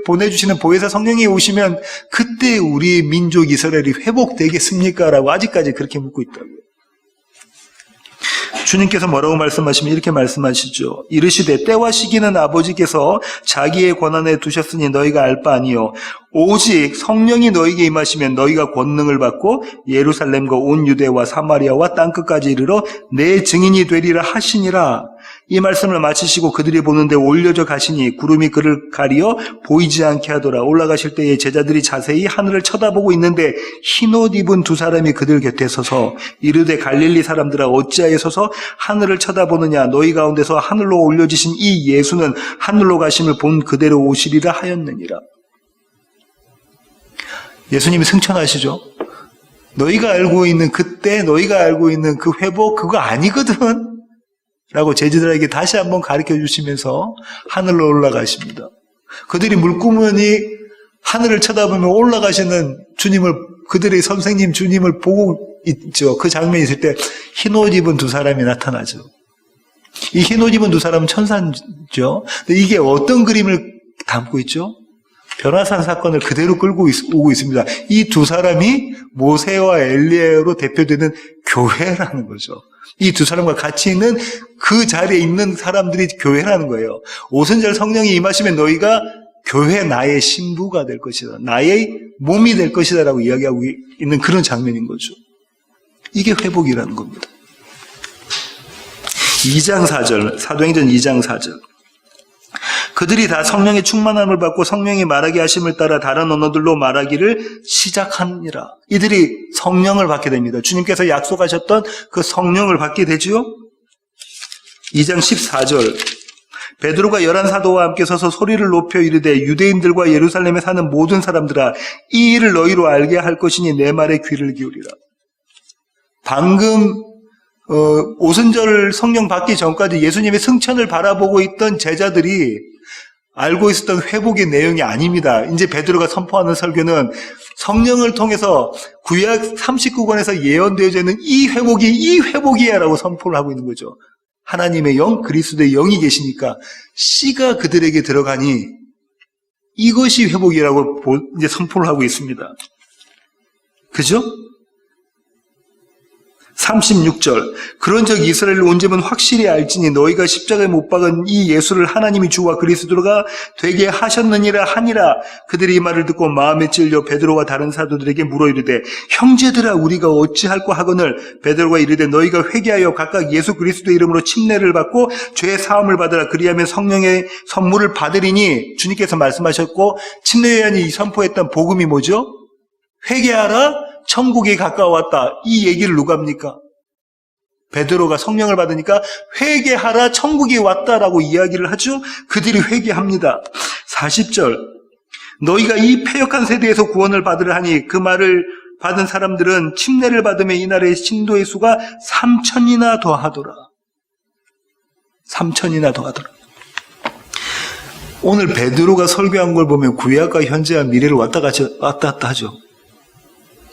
보내주시는 보혜사 성령이 오시면 그때 우리 민족 이스라엘이 회복되겠습니까? 라고 아직까지 그렇게 묻고 있다고요. 주님께서 뭐라고 말씀하시면 이렇게 말씀하시죠. 이르시되 때와 시기는 아버지께서 자기의 권한에 두셨으니 너희가 알 바 아니요 오직 성령이 너희에게 임하시면 너희가 권능을 받고 예루살렘과 온 유대와 사마리아와 땅끝까지 이르러 내 증인이 되리라 하시니라. 이 말씀을 마치시고 그들이 보는데 올려져 가시니 구름이 그를 가리어 보이지 않게 하더라. 올라가실 때에 제자들이 자세히 하늘을 쳐다보고 있는데 흰옷 입은 두 사람이 그들 곁에 서서 이르되 갈릴리 사람들아 어찌하여 서서 하늘을 쳐다보느냐. 너희 가운데서 하늘로 올려지신 이 예수는 하늘로 가심을 본 그대로 오시리라 하였느니라. 예수님이 승천하시죠. 너희가 알고 있는 그때 너희가 알고 있는 그 회복 그거 아니거든 라고 제자들에게 다시 한번 가르쳐 주시면서 하늘로 올라가십니다. 그들이 물구멍이 하늘을 쳐다보며 올라가시는 주님을, 그들의 선생님 주님을 보고 있죠. 그 장면이 있을 때 흰옷 입은 두 사람이 나타나죠. 이 흰옷 입은 두 사람은 천사죠. 근데 이게 어떤 그림을 담고 있죠? 변화산 사건을 그대로 끌고 오고 있습니다. 이 두 사람이 모세와 엘리야로 대표되는 교회라는 거죠. 이 두 사람과 같이 있는 그 자리에 있는 사람들이 교회라는 거예요. 오순절 성령이 임하시면 너희가 교회 나의 신부가 될 것이다. 나의 몸이 될 것이다 라고 이야기하고 있는 그런 장면인 거죠. 이게 회복이라는 겁니다. 2장 4절, 사도행전 2장 4절. 그들이 다 성령의 충만함을 받고 성령이 말하게 하심을 따라 다른 언어들로 말하기를 시작하니라. 이들이 성령을 받게 됩니다. 주님께서 약속하셨던 그 성령을 받게 되지요. 2장 14절. 베드로가 11사도와 함께 서서 소리를 높여 이르되 유대인들과 예루살렘에 사는 모든 사람들아 이 일을 너희로 알게 할 것이니 내 말에 귀를 기울이라. 방금 오순절 성령 받기 전까지 예수님의 승천을 바라보고 있던 제자들이 알고 있었던 회복의 내용이 아닙니다. 이제 베드로가 선포하는 설교는 성령을 통해서 구약 39권에서 예언되어져 있는 이 회복이야 라고 선포를 하고 있는 거죠. 하나님의 영, 그리스도의 영이 계시니까 씨가 그들에게 들어가니 이것이 회복이라고 이제 선포를 하고 있습니다. 그죠? 36절. 그런즉 이스라엘 온 집은 확실히 알지니 너희가 십자가에 못 박은 이 예수를 하나님이 주와 그리스도가 되게 하셨느니라 하니라. 그들이 이 말을 듣고 마음에 찔려 베드로와 다른 사도들에게 물어 이르되 형제들아 우리가 어찌할꼬 하거늘. 베드로가 이르되 너희가 회개하여 각각 예수 그리스도의 이름으로 침례를 받고 죄 사함을 받으라. 그리하면 성령의 선물을 받으리니. 주님께서 말씀하셨고 침례요한이 선포했던 복음이 뭐죠? 회개하라 천국이 가까웠다. 이 얘기를 누가 합니까? 베드로가 성령을 받으니까 회개하라 천국이 왔다라고 이야기를 하죠. 그들이 회개합니다. 40절 너희가 이 패역한 세대에서 구원을 받으려 하니 그 말을 받은 사람들은 침례를 받으며 이날의 신도의 수가 3,000이나 더하더라. 3,000이나 더하더라. 오늘 베드로가 설교한 걸 보면 구약과 현재와 미래를 왔다 갔다 하죠.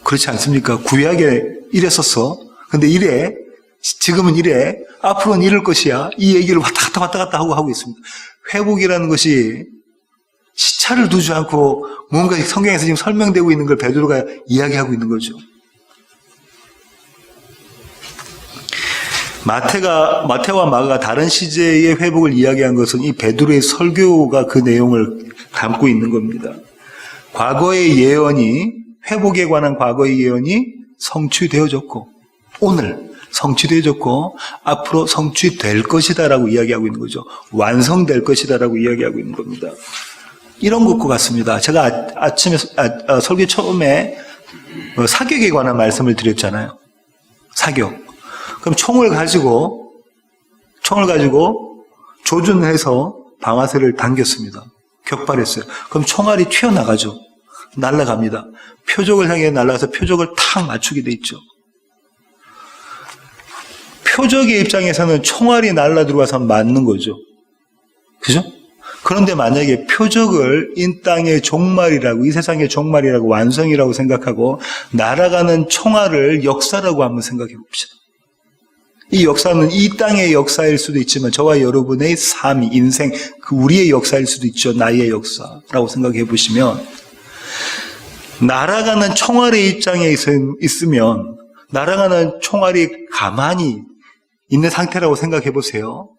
그렇지 않습니까? 구약에 이랬었어. 근데 이래. 지금은 이래. 앞으로는 이럴 것이야. 이 얘기를 왔다 갔다 하고 있습니다. 회복이라는 것이 시차를 두지 않고 뭔가 성경에서 지금 설명되고 있는 걸 베드로가 이야기하고 있는 거죠. 마태와 마가가 다른 시제의 회복을 이야기한 것은 이 베드로의 설교가 그 내용을 담고 있는 겁니다. 과거의 예언이, 회복에 관한 과거의 예언이 성취되어졌고, 오늘 성취되어졌고, 앞으로 성취될 것이다라고 이야기하고 있는 거죠. 완성될 것이다라고 이야기하고 있는 겁니다. 이런 것과 같습니다. 제가 아침에, 설교 처음에 사격에 관한 말씀을 드렸잖아요. 사격. 그럼 총을 가지고 조준을 해서 방아쇠를 당겼습니다. 격발했어요. 그럼 총알이 튀어나가죠. 날아갑니다. 표적을 향해 날아가서 표적을 탁 맞추게 돼 있죠. 표적의 입장에서는 총알이 날아 들어와서 맞는 거죠. 그죠? 그런데 만약에 표적을 이 땅의 종말이라고, 이 세상의 종말이라고, 완성이라고 생각하고 날아가는 총알을 역사라고 한번 생각해 봅시다. 이 역사는 이 땅의 역사일 수도 있지만 저와 여러분의 삶, 인생, 그 우리의 역사일 수도 있죠. 나의 역사라고 생각해 보시면 날아가는 총알의 입장에 있으면 날아가는 총알이 가만히 있는 상태라고 생각해 보세요.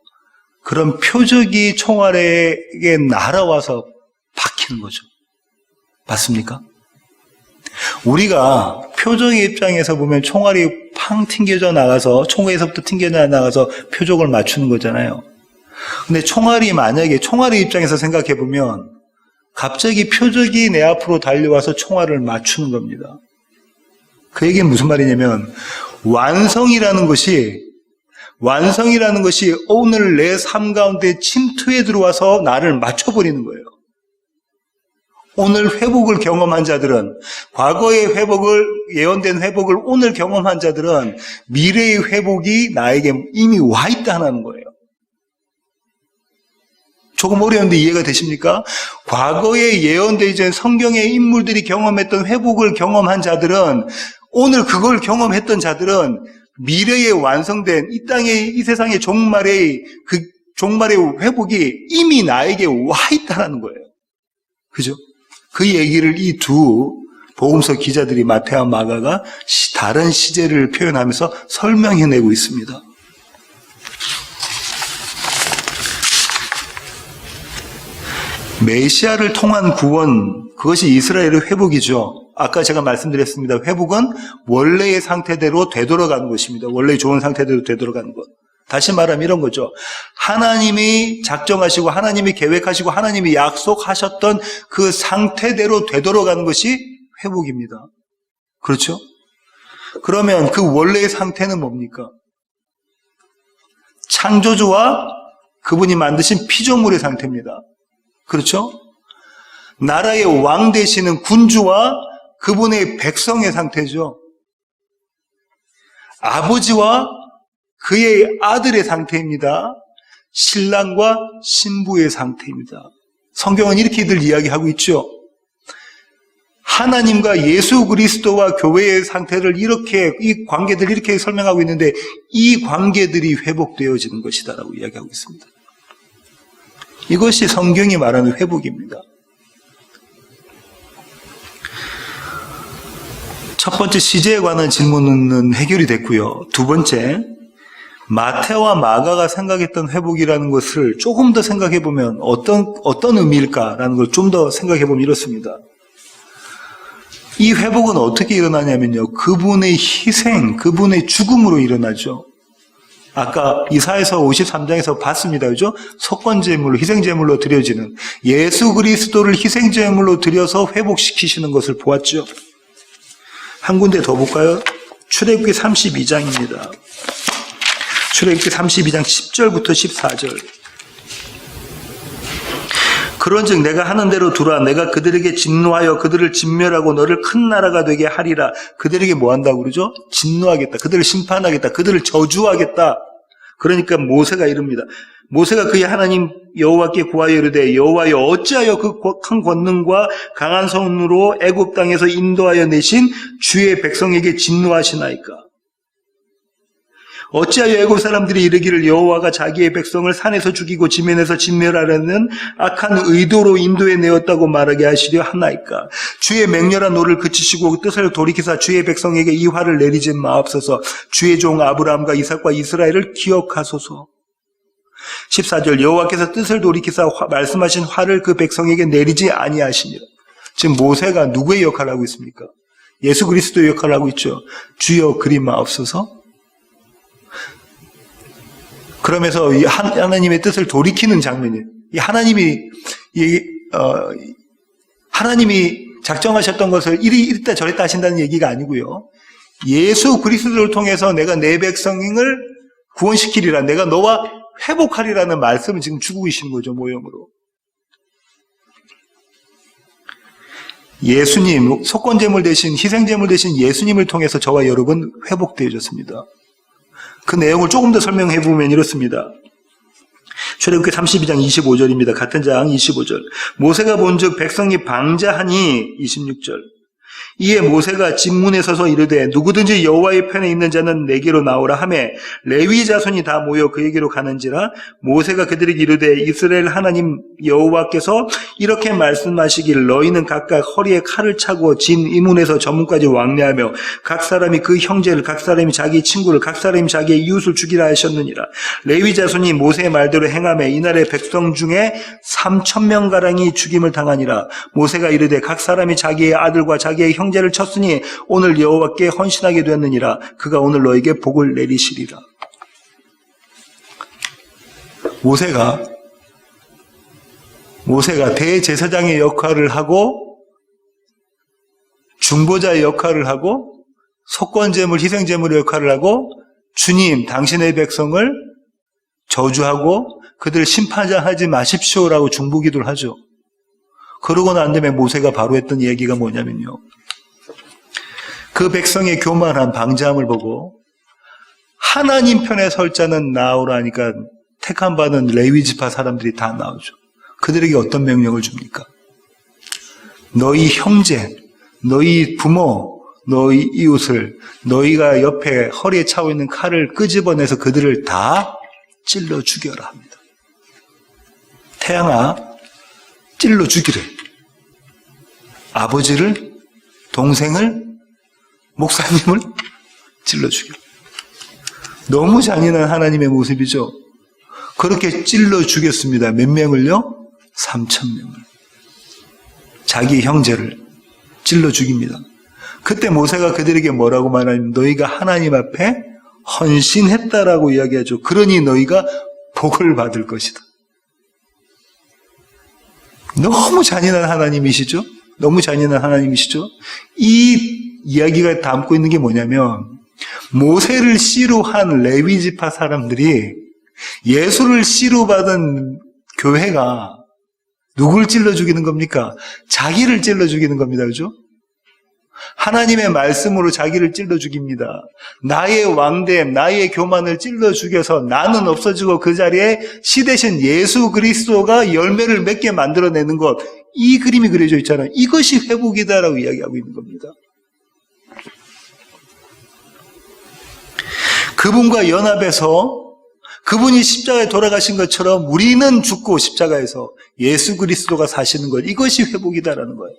그럼 표적이 총알에게 날아와서 박히는 거죠. 맞습니까? 우리가 표적의 입장에서 보면 총알이 팡 튕겨져 나가서 총에서부터 튕겨져 나가서 표적을 맞추는 거잖아요. 근데 만약에 총알의 입장에서 생각해 보면 갑자기 표적이 내 앞으로 달려와서 총알을 맞추는 겁니다. 그 얘기는 무슨 말이냐면 완성이라는 것이 오늘 내 삶 가운데 침투해 들어와서 나를 맞춰버리는 거예요. 오늘 회복을 경험한 자들은, 과거의 예언된 회복을 오늘 경험한 자들은 미래의 회복이 나에게 이미 와 있다는 거예요. 조금 어려운데 이해가 되십니까? 과거에 예언되기 전 성경의 인물들이 경험했던 회복을 경험한 자들은, 오늘 그걸 경험했던 자들은 미래에 완성된 이 세상의 종말의 회복이 이미 나에게 와 있다는 거예요. 그죠? 그 얘기를 이 두 복음서 기자들이 마태와 마가가 다른 시제를 표현하면서 설명해내고 있습니다. 메시아를 통한 구원, 그것이 이스라엘의 회복이죠. 아까 제가 말씀드렸습니다. 회복은 원래의 상태대로 되돌아가는 것입니다. 원래의 좋은 상태대로 되돌아가는 것. 다시 말하면 이런 거죠. 하나님이 작정하시고 하나님이 계획하시고 하나님이 약속하셨던 그 상태대로 되돌아가는 것이 회복입니다. 그렇죠? 그러면 그 원래의 상태는 뭡니까? 창조주와 그분이 만드신 피조물의 상태입니다. 그렇죠? 나라의 왕 되시는 군주와 그분의 백성의 상태죠. 아버지와 그의 아들의 상태입니다. 신랑과 신부의 상태입니다. 성경은 이렇게들 이야기하고 있죠. 하나님과 예수 그리스도와 교회의 상태를 이 관계들 이렇게 설명하고 있는데 이 관계들이 회복되어지는 것이다라고 이야기하고 있습니다. 이것이 성경이 말하는 회복입니다. 첫 번째 시제에 관한 질문은 해결이 됐고요. 두 번째, 마태와 마가가 생각했던 회복이라는 것을 조금 더 생각해 보면 어떤 의미일까라는 걸 좀 더 생각해 보면 이렇습니다. 이 회복은 어떻게 일어나냐면요. 그분의 희생, 그분의 죽음으로 일어나죠. 아까 이사야서 53장에서 봤습니다. 그죠? 속건제물로, 희생제물로 드려지는 예수 그리스도를 희생제물로 드려서 회복시키시는 것을 보았죠. 한 군데 더 볼까요? 출애굽기 32장입니다. 출애굽기 32장 10절부터 14절. 그런즉 내가 하는 대로 두라. 내가 그들에게 진노하여 그들을 진멸하고 너를 큰 나라가 되게 하리라. 그들에게 뭐 한다고 그러죠? 진노하겠다. 그들을 심판하겠다. 그들을 저주하겠다. 그러니까 모세가 이릅니다. 모세가 그의 하나님 여호와께 구하여 이르되 여호와여 어찌하여 그 큰 권능과 강한 손으로 애굽 땅에서 인도하여 내신 주의 백성에게 진노하시나이까. 어찌하여 애굽 사람들이 이르기를 여호와가 자기의 백성을 산에서 죽이고 지면에서 진멸하려는 악한 의도로 인도해 내었다고 말하게 하시려 하나이까. 주의 맹렬한 노를 그치시고 뜻을 돌이키사 주의 백성에게 이 화를 내리지 마옵소서. 주의 종 아브라함과 이삭과 이스라엘을 기억하소서. 14절 여호와께서 뜻을 돌이키사 말씀하신 화를 그 백성에게 내리지 아니하시니라. 지금 모세가 누구의 역할을 하고 있습니까? 예수 그리스도의 역할을 하고 있죠. 주여 그리 마옵소서. 그러면서 이 하나님의 뜻을 돌이키는 장면이에요. 이 하나님이 작정하셨던 것을 이랬다 저랬다 하신다는 얘기가 아니고요. 예수 그리스도를 통해서 내가 내 백성을 구원시키리라. 내가 너와 회복하리라는 말씀을 지금 주고 계시는 거죠. 모형으로. 예수님, 속건제물 대신 희생제물 대신 예수님을 통해서 저와 여러분 회복되어졌습니다. 그 내용을 조금 더 설명해 보면 이렇습니다. 출애굽기 32장 25절입니다. 같은 장 25절. 모세가 본즉 백성이 방자하니 26절. 이에 모세가 진문에 서서 이르되 누구든지 여호와의 편에 있는 자는 내게로 나오라 하매 레위 자손이 다 모여 그에게로 가는지라. 모세가 그들에게 이르되 이스라엘 하나님 여호와께서 이렇게 말씀하시길 너희는 각각 허리에 칼을 차고 진 이문에서 저문까지 왕래하며 각 사람이 그 형제를 각 사람이 자기 친구를 각 사람이 자기의 이웃을 죽이라 하셨느니라. 레위 자손이 모세의 말대로 행하매 이날에 백성 중에 3,000명가량이 죽임을 당하니라. 모세가 이르되 각 사람이 자기의 아들과 자기의 형제를 쳤으니 오늘 여호와께 헌신하게 되었느니라. 그가 오늘 너에게 복을 내리시리라. 모세가 대제사장의 역할을 하고 중보자의 역할을 하고 속건제물 희생제물의 역할을 하고 주님 당신의 백성을 저주하고 그들을 심판하지 마십시오라고 중보기도를 하죠. 그러고 난 다음에 모세가 바로 했던 얘기가 뭐냐면요. 그 백성의 교만한 방자함을 보고 하나님 편에 설 자는 나오라 하니까 택함 받은 레위 지파 사람들이 다 나오죠. 그들에게 어떤 명령을 줍니까? 너희 형제, 너희 부모, 너희 이웃을 너희가 옆에 허리에 차고 있는 칼을 끄집어내서 그들을 다 찔러 죽여라 합니다. 태양아, 찔러 죽이래. 아버지를, 동생을, 목사님을 찔러 죽여. 너무 잔인한 하나님의 모습이죠. 그렇게 찔러 죽였습니다. 몇 명을요? 3,000명을. 자기 형제를 찔러 죽입니다. 그때 모세가 그들에게 뭐라고 말하냐면 너희가 하나님 앞에 헌신했다라고 이야기하죠. 그러니 너희가 복을 받을 것이다. 너무 잔인한 하나님이시죠? 너무 잔인한 하나님이시죠? 이 이야기가 담고 있는 게 뭐냐면 모세를 씨로 한 레위 지파 사람들이 예수를 씨로 받은 교회가 누굴 찔러 죽이는 겁니까? 자기를 찔러 죽이는 겁니다. 그죠? 하나님의 말씀으로 자기를 찔러 죽입니다. 나의 왕됨, 나의 교만을 찔러 죽여서 나는 없어지고 그 자리에 시 대신 예수 그리스도가 열매를 맺게 만들어내는 것, 이 그림이 그려져 있잖아요. 이것이 회복이다라고 이야기하고 있는 겁니다. 그분과 연합해서 그분이 십자가에 돌아가신 것처럼 우리는 죽고 십자가에서 예수 그리스도가 사시는 것, 이것이 회복이다라는 거예요.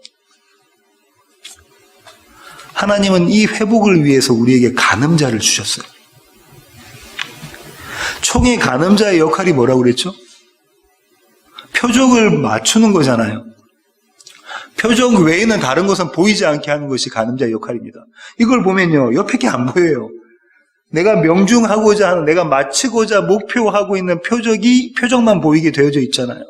하나님은 이 회복을 위해서 우리에게 간음자를 주셨어요. 총의 간음자의 역할이 뭐라고 그랬죠? 표적을 맞추는 거잖아요. 표적 외에는 다른 것은 보이지 않게 하는 것이 간음자의 역할입니다. 이걸 보면요, 옆에 게 안 보여요. 내가 명중하고자 하는, 내가 마치고자 목표하고 있는 표적만 보이게 되어져 있잖아요.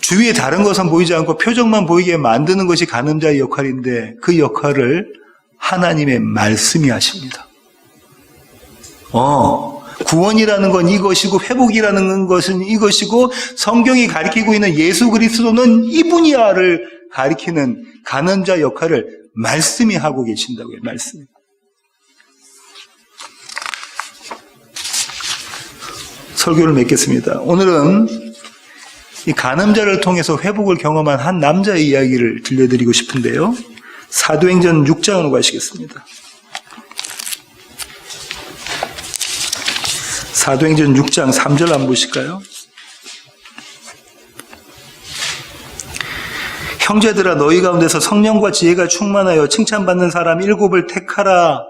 주위에 다른 것은 보이지 않고 표적만 보이게 만드는 것이 간음자의 역할인데 그 역할을 하나님의 말씀이 하십니다. 구원이라는 건 이것이고 회복이라는 것은 이것이고 성경이 가리키고 있는 예수 그리스도는 이분이야를 가리키는 간언자 역할을 말씀이 하고 계신다고요. 말씀이. 설교를 맺겠습니다. 오늘은 이 간음자를 통해서 회복을 경험한 한 남자의 이야기를 들려드리고 싶은데요. 사도행전 6장으로 가시겠습니다. 사도행전 6장 3절 한번 보실까요? 형제들아 너희 가운데서 성령과 지혜가 충만하여 칭찬받는 사람 7을 택하라.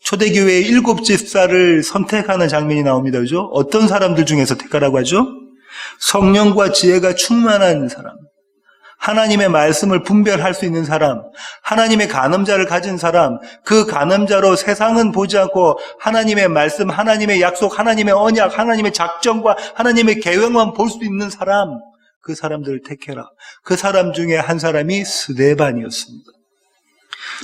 초대교회의 7 집사를 선택하는 장면이 나옵니다. 그죠? 어떤 사람들 중에서 택하라고 하죠? 성령과 지혜가 충만한 사람, 하나님의 말씀을 분별할 수 있는 사람, 하나님의 간음자를 가진 사람, 그 간음자로 세상은 보지 않고 하나님의 말씀, 하나님의 약속, 하나님의 언약, 하나님의 작정과 하나님의 계획만 볼 수 있는 사람, 그 사람들을 택해라. 그 사람 중에 한 사람이 스데반이었습니다.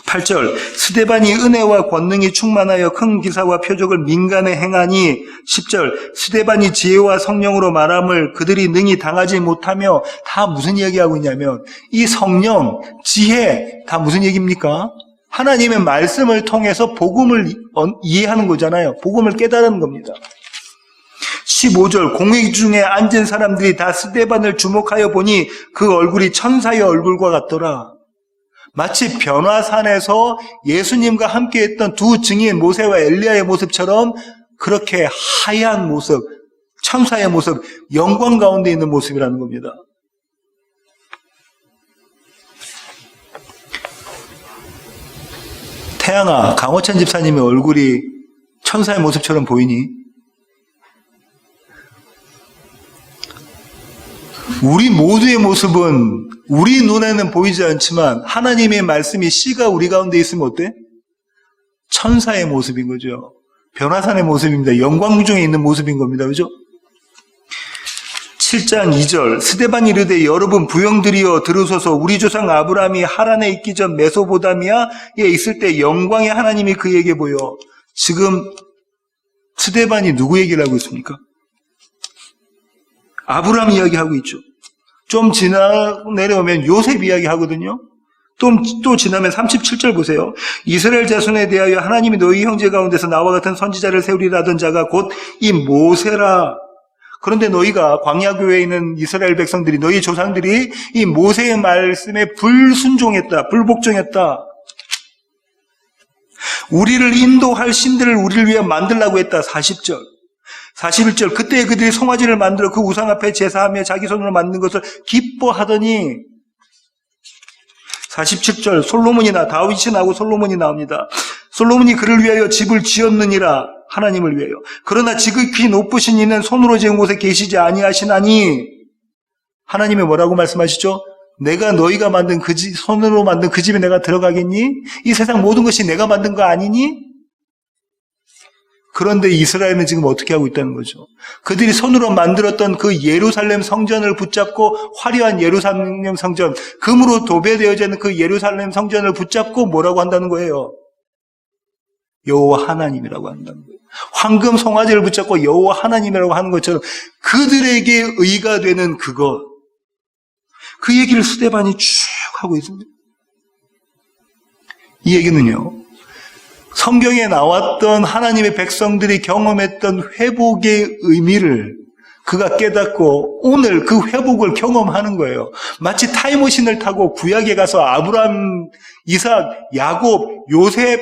8절 스데반이 은혜와 권능이 충만하여 큰 기사와 표적을 민간에 행하니 10절 스데반이 지혜와 성령으로 말함을 그들이 능히 당하지 못하며 다 무슨 얘기하고 있냐면 이 성령, 지혜 다 무슨 얘기입니까? 하나님의 말씀을 통해서 복음을 이해하는 거잖아요. 복음을 깨달은 겁니다. 15절 공회 중에 앉은 사람들이 다 스데반을 주목하여 보니 그 얼굴이 천사의 얼굴과 같더라. 마치 변화산에서 예수님과 함께했던 두 증인 모세와 엘리야의 모습처럼 그렇게 하얀 모습, 천사의 모습, 영광 가운데 있는 모습이라는 겁니다. 태양아, 강호찬 집사님의 얼굴이 천사의 모습처럼 보이니? 우리 모두의 모습은 우리 눈에는 보이지 않지만 하나님의 말씀이 씨가 우리 가운데 있으면 어때? 천사의 모습인 거죠. 변화산의 모습입니다. 영광 중에 있는 모습인 겁니다. 그죠? 7장 2절 스데반이 이르되 여러분 부형들이여 들으소서 우리 조상 아브라함이 하란에 있기 전 메소포타미아에 있을 때 영광의 하나님이 그에게 보여. 지금 스데반이 누구 얘기를 하고 있습니까? 아브라함 이야기하고 있죠. 좀 내려오면 요셉 이야기 하거든요. 또 지나면 37절 보세요. 이스라엘 자손에 대하여 하나님이 너희 형제 가운데서 나와 같은 선지자를 세우리라 하던 자가 곧 이 모세라. 그런데 너희가 광야교회에 있는 이스라엘 백성들이 너희 조상들이 이 모세의 말씀에 불순종했다. 불복종했다. 우리를 인도할 신들을 우리를 위해 만들라고 했다. 40절. 41절 그때 그들이 송아지를 만들어 그 우상 앞에 제사하며 자기 손으로 만든 것을 기뻐하더니 47절 솔로몬이나 다윗이 나오고 솔로몬이 나옵니다. 솔로몬이 그를 위하여 집을 지었느니라. 하나님을 위하여. 그러나 지극히 높으신 이는 손으로 지은 곳에 계시지 아니하시나니 하나님이 뭐라고 말씀하시죠? 내가 너희가 만든 그 집, 손으로 만든 그 집에 내가 들어가겠니? 이 세상 모든 것이 내가 만든 거 아니니? 그런데 이스라엘은 지금 어떻게 하고 있다는 거죠? 그들이 손으로 만들었던 그 예루살렘 성전을 붙잡고 화려한 예루살렘 성전, 금으로 도배되어져 있는 그 예루살렘 성전을 붙잡고 뭐라고 한다는 거예요? 여호와 하나님이라고 한다는 거예요. 황금 송아지를 붙잡고 여호와 하나님이라고 하는 것처럼 그들에게 의가 되는 그것, 그 얘기를 스데반이 쭉 하고 있습니다. 이 얘기는요, 성경에 나왔던 하나님의 백성들이 경험했던 회복의 의미를 그가 깨닫고 오늘 그 회복을 경험하는 거예요. 마치 타임머신을 타고 구약에 가서 아브라함, 이삭, 야곱, 요셉,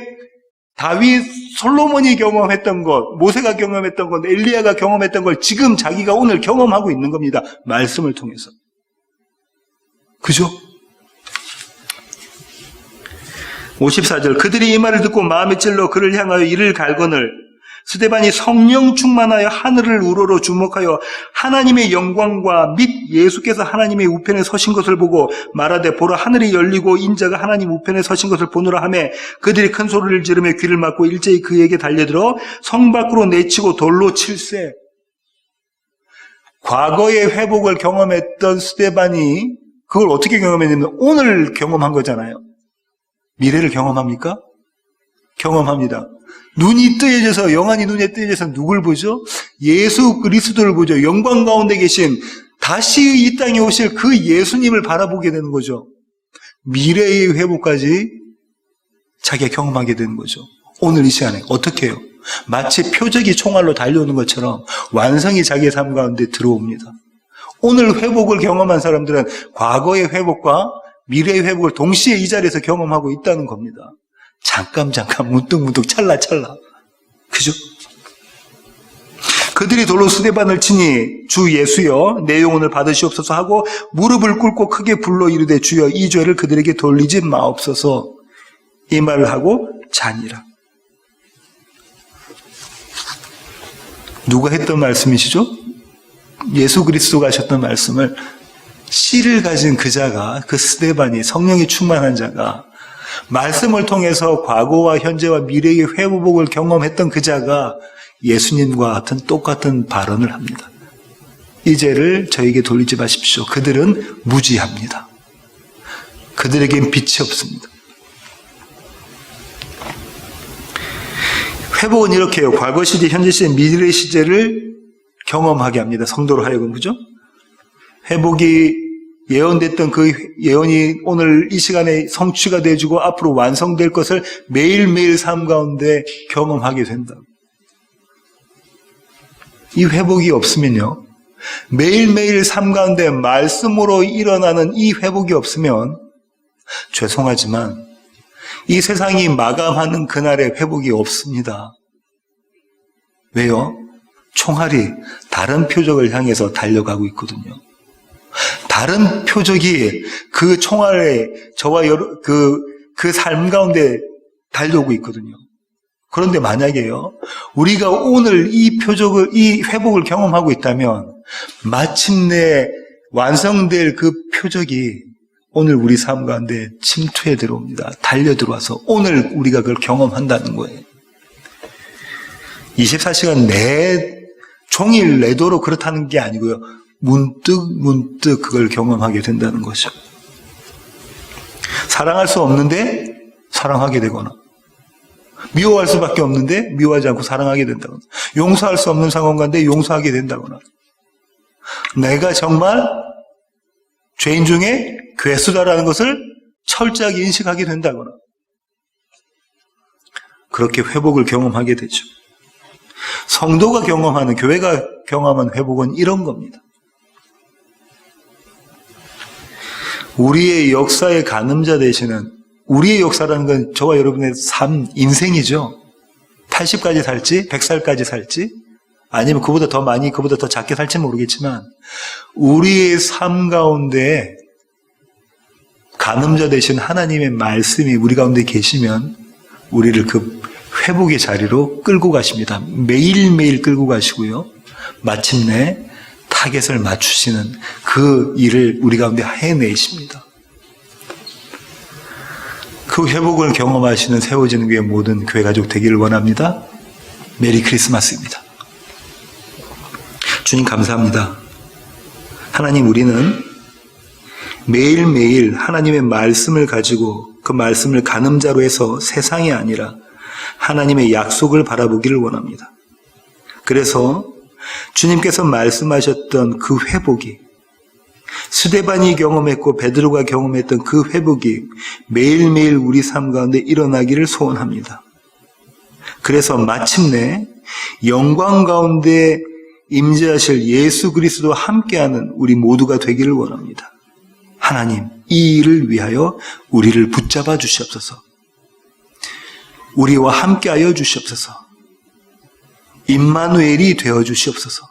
다윗, 솔로몬이 경험했던 것, 모세가 경험했던 것, 엘리야가 경험했던 걸 지금 자기가 오늘 경험하고 있는 겁니다. 말씀을 통해서. 그죠? 54절 그들이 이 말을 듣고 마음에 찔러 그를 향하여 이를 갈거늘 스데반이 성령 충만하여 하늘을 우러러 주목하여 하나님의 영광과 및 예수께서 하나님의 우편에 서신 것을 보고 말하되 보라 하늘이 열리고 인자가 하나님 우편에 서신 것을 보노라 하매 그들이 큰 소리를 지르며 귀를 막고 일제히 그에게 달려들어 성 밖으로 내치고 돌로 칠세. 과거의 회복을 경험했던 스데반이 그걸 어떻게 경험했냐면 오늘 경험한 거잖아요. 미래를 경험합니까? 경험합니다. 눈이 뜨여져서, 영안이 눈에 뜨여져서 누굴 보죠? 예수 그리스도를 보죠. 영광 가운데 계신 다시 이 땅에 오실 그 예수님을 바라보게 되는 거죠. 미래의 회복까지 자기가 경험하게 되는 거죠. 오늘 이 시간에 어떻게 해요? 마치 표적이 총알로 달려오는 것처럼 완성이 자기의 삶 가운데 들어옵니다. 오늘 회복을 경험한 사람들은 과거의 회복과 미래의 회복을 동시에 이 자리에서 경험하고 있다는 겁니다. 잠깐 문득 찰나 그죠? 그들이 돌로 스데반을 치니 주 예수여 내 영혼을 받으시옵소서 하고 무릎을 꿇고 크게 불러 이르되 주여 이 죄를 그들에게 돌리지 마옵소서 이 말을 하고 자니라. 누가 했던 말씀이시죠? 예수 그리스도가 하셨던 말씀을 씨를 가진 그 자가, 그 스데반이, 성령이 충만한 자가 말씀을 통해서 과거와 현재와 미래의 회복을 경험했던 그 자가 예수님과 같은 똑같은 발언을 합니다. 이 죄를 저에게 돌리지 마십시오. 그들은 무지합니다. 그들에겐 빛이 없습니다. 회복은 이렇게 해요. 과거 시제, 현재 시제, 미래 시제를 경험하게 합니다. 성도로 하여금, 그죠? 회복이 예언됐던 그 예언이 오늘 이 시간에 성취가 되어지고 앞으로 완성될 것을 매일매일 삶 가운데 경험하게 된다. 이 회복이 없으면요, 매일매일 삶 가운데 말씀으로 일어나는 이 회복이 없으면 죄송하지만 이 세상이 마감하는 그날의 회복이 없습니다. 왜요? 총알이 다른 표적을 향해서 달려가고 있거든요. 다른 표적이 그 총알에 저와 그 삶 가운데 달려오고 있거든요. 그런데 만약에요, 우리가 오늘 이 회복을 경험하고 있다면 마침내 완성될 그 표적이 오늘 우리 삶 가운데 침투해 들어옵니다. 달려 들어와서 오늘 우리가 그걸 경험한다는 거예요. 24시간 종일 내도록 그렇다는 게 아니고요. 문득 그걸 경험하게 된다는 거죠. 사랑할 수 없는데 사랑하게 되거나, 미워할 수밖에 없는데 미워하지 않고 사랑하게 된다거나, 용서할 수 없는 상황 가운데 용서하게 된다거나, 내가 정말 죄인 중에 괴수다라는 것을 철저하게 인식하게 된다거나, 그렇게 회복을 경험하게 되죠. 성도가 경험하는, 교회가 경험하는 회복은 이런 겁니다. 우리의 역사의 가늠자 되시는, 우리의 역사라는 건 저와 여러분의 삶, 인생이죠. 80까지 살지, 100살까지 살지, 아니면 그보다 더 많이, 그보다 더 작게 살지 모르겠지만, 우리의 삶 가운데 가늠자 되신 하나님의 말씀이 우리 가운데 계시면 우리를 그 회복의 자리로 끌고 가십니다. 매일매일 끌고 가시고요. 마침내 타겟을 맞추시는 그 일을 우리 가운데 해내십니다. 그 회복을 경험하시는 세워지는 교회 모든 교회 가족 되기를 원합니다. 메리 크리스마스입니다. 주님 감사합니다. 하나님, 우리는 매일매일 하나님의 말씀을 가지고 그 말씀을 가늠자로 해서 세상이 아니라 하나님의 약속을 바라보기를 원합니다. 그래서 주님께서 말씀하셨던 그 회복이, 스데반이 경험했고 베드로가 경험했던 그 회복이 매일매일 우리 삶 가운데 일어나기를 소원합니다. 그래서 마침내 영광 가운데 임재하실 예수 그리스도와 함께하는 우리 모두가 되기를 원합니다. 하나님, 이 일을 위하여 우리를 붙잡아 주시옵소서. 우리와 함께하여 주시옵소서. 임마누엘이 되어 주시옵소서.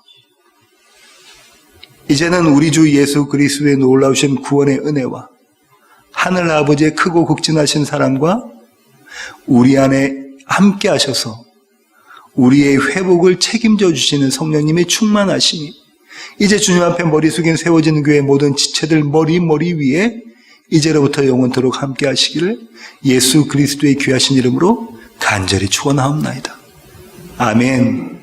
이제는 우리 주 예수 그리스도의 놀라우신 구원의 은혜와 하늘 아버지의 크고 극진하신 사랑과 우리 안에 함께하셔서 우리의 회복을 책임져 주시는 성령님의 충만하심이 이제 주님 앞에 머리 숙인 세워지는 교회의 모든 지체들 머리 위에 이제로부터 영원토록 함께 하시기를 예수 그리스도의 귀하신 이름으로 간절히 축원하옵나이다. 아멘.